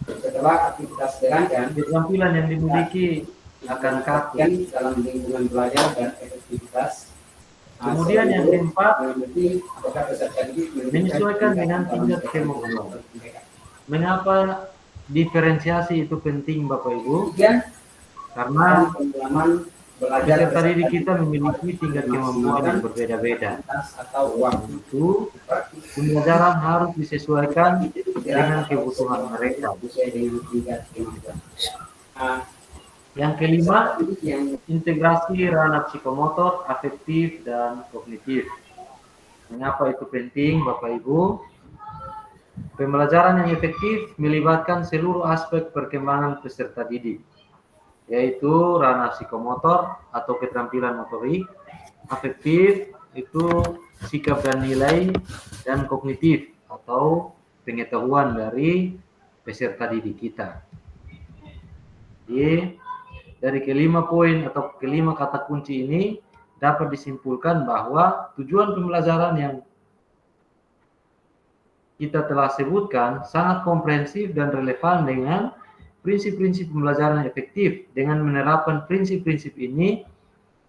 Setelah aktivitas dijalankan, keterampilan yang dimiliki akan kaku. dalam lingkungan belajar dan efektivitas. Kemudian yang keempat, Mengerti apakah peserta didik menyesuaikan dengan tingkat kemampuan. Mengapa diferensiasi itu penting Bapak Ibu? Tiga, Karena pengalaman belajar peserta didik kita memiliki tingkat kemampuan yang berbeda-beda. atau waktu Itu pembelajaran harus disesuaikan dengan kebutuhan mereka. sesuai dengan tingkat kemampuan. Yang kelima, Yang integrasi ranah psikomotor, afektif, dan kognitif. Mengapa itu penting Bapak Ibu? Pembelajaran yang efektif melibatkan seluruh aspek perkembangan peserta didik, yaitu ranah psikomotor atau keterampilan motorik, afektif itu sikap dan nilai, dan kognitif atau pengetahuan dari peserta didik kita. Jadi dari kelima poin atau kelima kata kunci ini dapat disimpulkan bahwa tujuan pembelajaran yang kita telah sebutkan sangat komprehensif dan relevan dengan prinsip-prinsip pembelajaran yang efektif. Dengan menerapkan prinsip-prinsip ini,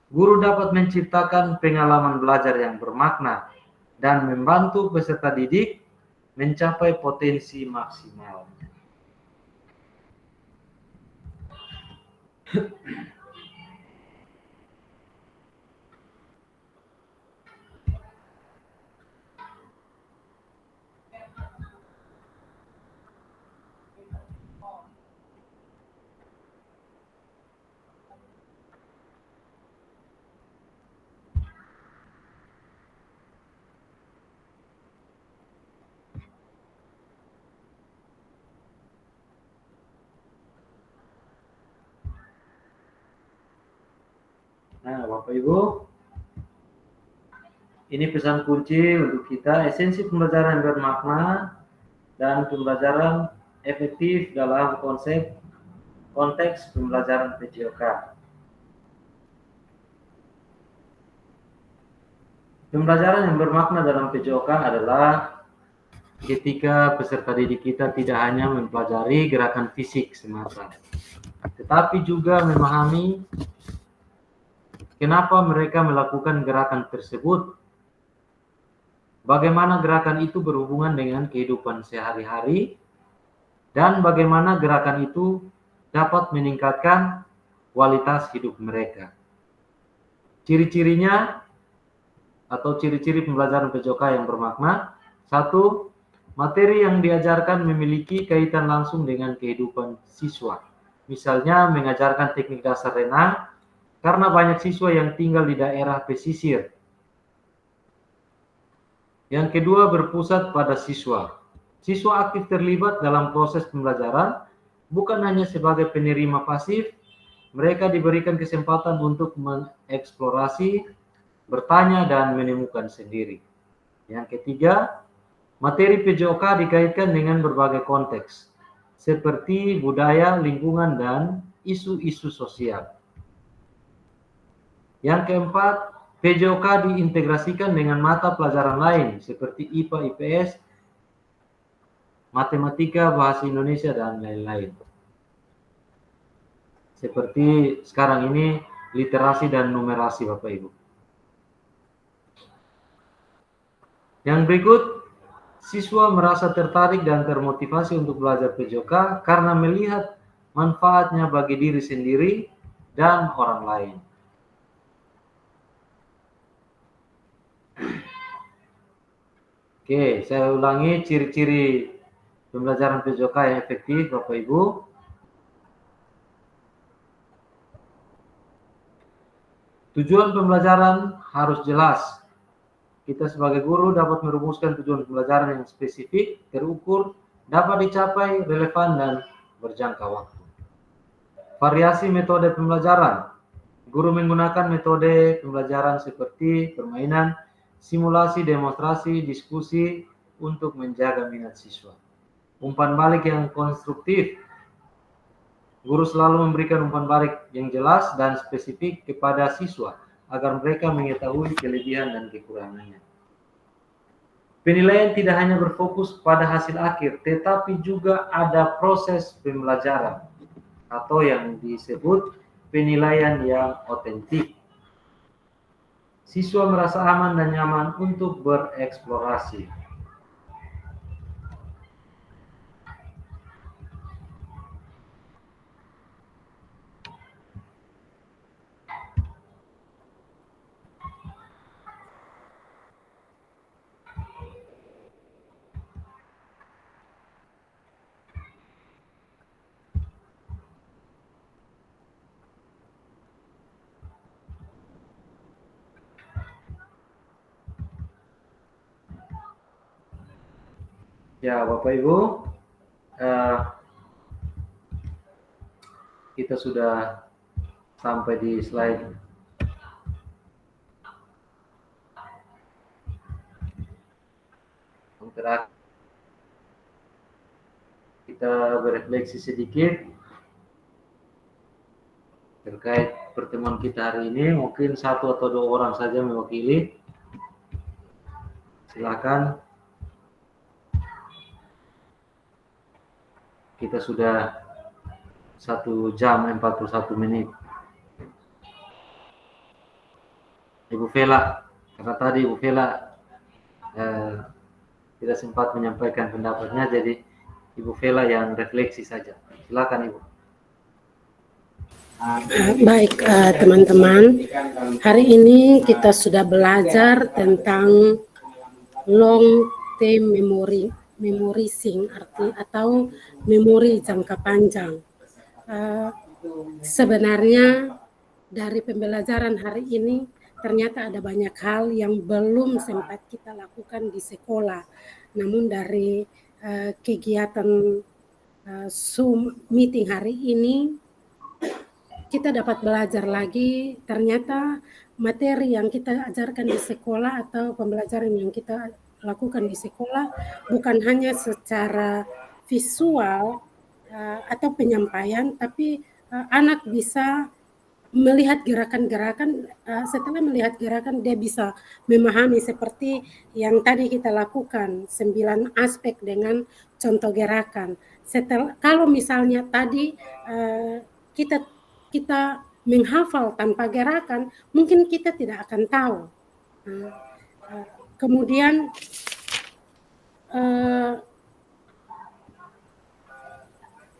guru dapat menciptakan pengalaman belajar yang bermakna dan membantu peserta didik mencapai potensi maksimal. Nah, Bapak Ibu, ini pesan kunci untuk kita, esensi pembelajaran yang bermakna dan pembelajaran efektif dalam konteks pembelajaran PJOK. Pembelajaran yang bermakna dalam PJOK adalah ketika peserta didik kita tidak hanya mempelajari gerakan fisik semata, tetapi juga memahami kenapa mereka melakukan gerakan tersebut, bagaimana gerakan itu berhubungan dengan kehidupan sehari-hari, dan bagaimana gerakan itu dapat meningkatkan kualitas hidup mereka. Ciri-cirinya atau ciri-ciri pembelajaran PJOK yang bermakna: 1. Materi yang diajarkan memiliki kaitan langsung dengan kehidupan siswa. Misalnya mengajarkan teknik dasar renang, karena banyak siswa yang tinggal di daerah pesisir. Yang kedua, berpusat pada siswa. Siswa aktif terlibat dalam proses pembelajaran, bukan hanya sebagai penerima pasif. Mereka diberikan kesempatan untuk mengeksplorasi, bertanya, dan menemukan sendiri. Yang ketiga, materi PJOK dikaitkan dengan berbagai konteks, seperti budaya, lingkungan, dan isu-isu sosial. Yang keempat, PJOK diintegrasikan dengan mata pelajaran lain seperti IPA, IPS, matematika, bahasa Indonesia, dan lain-lain. Seperti sekarang ini literasi dan numerasi Bapak Ibu. Yang berikut, siswa merasa tertarik dan termotivasi untuk belajar PJOK karena melihat manfaatnya bagi diri sendiri dan orang lain. Oke, saya ulangi ciri-ciri pembelajaran PJOK yang efektif, Bapak Ibu. Tujuan pembelajaran harus jelas. Kita sebagai guru dapat merumuskan tujuan pembelajaran yang spesifik, terukur, dapat dicapai, relevan, dan berjangka waktu. Variasi metode pembelajaran. Guru menggunakan metode pembelajaran seperti permainan, simulasi, demonstrasi, diskusi untuk menjaga minat siswa. Umpan balik yang konstruktif. Guru selalu memberikan umpan balik yang jelas dan spesifik kepada siswa agar mereka mengetahui kelebihan dan kekurangannya. Penilaian tidak hanya berfokus pada hasil akhir, tetapi juga ada proses pembelajaran atau yang disebut penilaian yang otentik. Siswa merasa aman dan nyaman untuk bereksplorasi. Ya, Bapak Ibu, kita sudah sampai di slide yang terakhir. Kita berefleksi sedikit terkait pertemuan kita hari ini. Mungkin 1 atau 2 orang saja mewakili. Silakan. Kita sudah 1 jam 41 menit. Ibu Vela, karena tadi Ibu Vela tidak sempat menyampaikan pendapatnya, jadi Ibu Vela yang refleksi saja. Silakan Ibu. Baik teman-teman, hari ini kita sudah belajar tentang long term memorizing atau memori jangka panjang. Sebenarnya dari pembelajaran hari ini ternyata ada banyak hal yang belum sempat kita lakukan di sekolah. Namun dari kegiatan Zoom meeting hari ini kita dapat belajar lagi. Ternyata materi yang kita ajarkan di sekolah atau pembelajaran yang kita lakukan di sekolah bukan hanya secara visual atau penyampaian, tapi anak bisa melihat gerakan-gerakan. Setelah melihat gerakan, dia bisa memahami seperti yang tadi kita lakukan 9 aspek dengan contoh gerakan. Kalau misalnya tadi kita menghafal tanpa gerakan, mungkin kita tidak akan tahu. Kemudian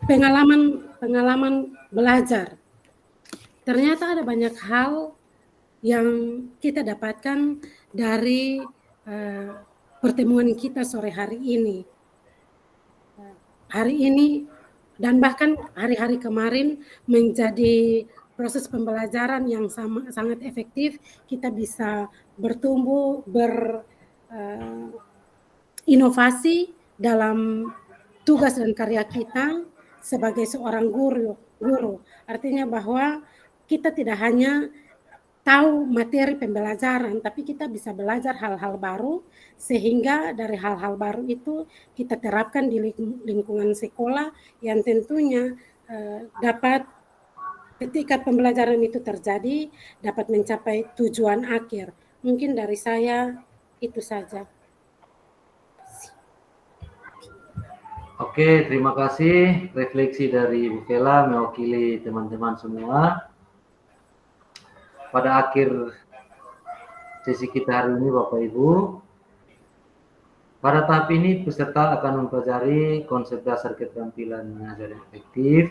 pengalaman belajar. Ternyata ada banyak hal yang kita dapatkan dari pertemuan kita sore hari ini. Hari ini dan bahkan hari-hari kemarin menjadi proses pembelajaran yang sangat efektif. Kita bisa bertumbuh, berinovasi dalam tugas dan karya kita sebagai seorang guru. Artinya bahwa kita tidak hanya tahu materi pembelajaran, tapi kita bisa belajar hal-hal baru, sehingga dari hal-hal baru itu kita terapkan di lingkungan sekolah yang tentunya dapat ketika pembelajaran itu terjadi dapat mencapai tujuan akhir. Mungkin dari saya itu saja. Oke, terima kasih refleksi dari Ibu Vela mewakili teman-teman semua. Pada akhir sesi kita hari ini, Bapak Ibu, pada tahap ini peserta akan mempelajari konsep dasar keterampilan mengajar yang efektif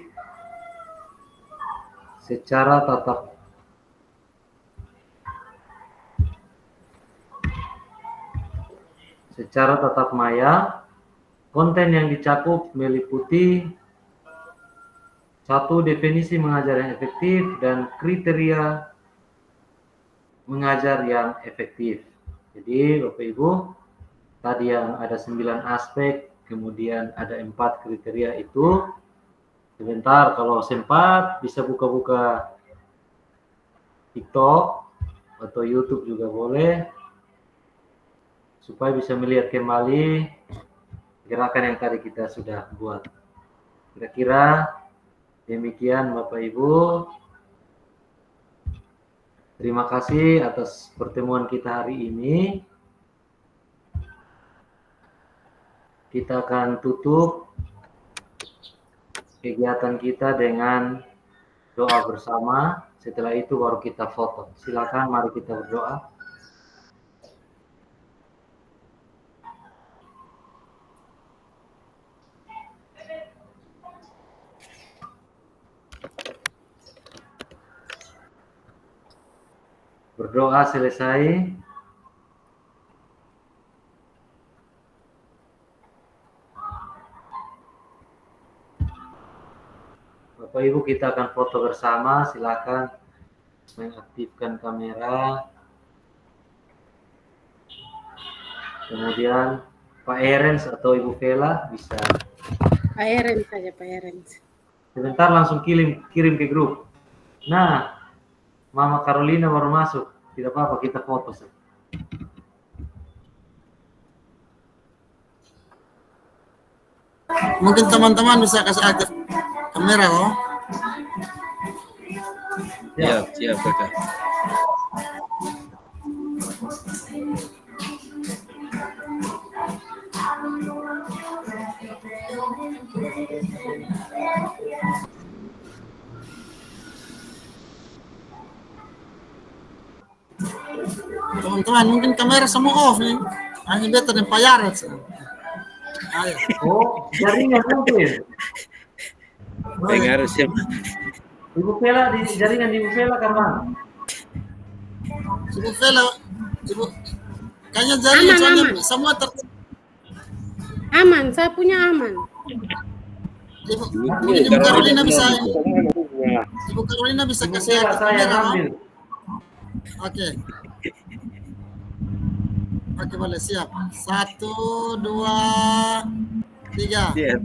secara tatap maya, Konten yang dicakup meliputi 1. Definisi mengajar yang efektif dan kriteria mengajar yang efektif. Jadi Bapak Ibu, tadi yang ada 9 aspek, kemudian ada 4 kriteria itu. Sebentar, kalau sempat bisa buka-buka TikTok atau YouTube juga boleh, supaya bisa melihat kembali gerakan yang tadi kita sudah buat. Kira-kira demikian Bapak Ibu. Terima kasih atas pertemuan kita hari ini. Kita akan tutup kegiatan kita dengan doa bersama. Setelah itu baru kita foto. Silakan, mari kita berdoa. Berdoa selesai. Bapak Ibu, kita akan foto bersama. Silakan mengaktifkan kamera. Kemudian Pak Erens atau Ibu Vela bisa. Pak Eren saja, Pak Eren. Sebentar langsung kirim ke grup. Nah, Mama Carolina baru masuk. Tidak apa-apa, kita foto. Mungkin teman-teman bisa kasih aktif kamera oh. Siap kakak. Teman-teman mungkin kamera semua off nih. Hanya beta dan Pak Yaret. Ayo. Oh, jaringan mungkin. Harusnya Ibu Vela, di jaringan Ibu Vela kapan? Ibu Vela, Ibu kayaknya jaringan soalnya semua Aman, saya punya aman. Ibu Carolina bisa. Ibu Carolina bisa Ibu kasih Vela aktif saya kamera. ambil. Oke. Oke, boleh siap. 1, 2, 3. siap.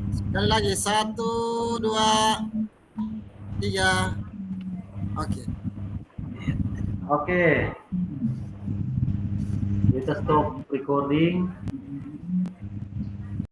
Sekali lagi 1, 2, 3. Oke. Oke. Kita stop recording.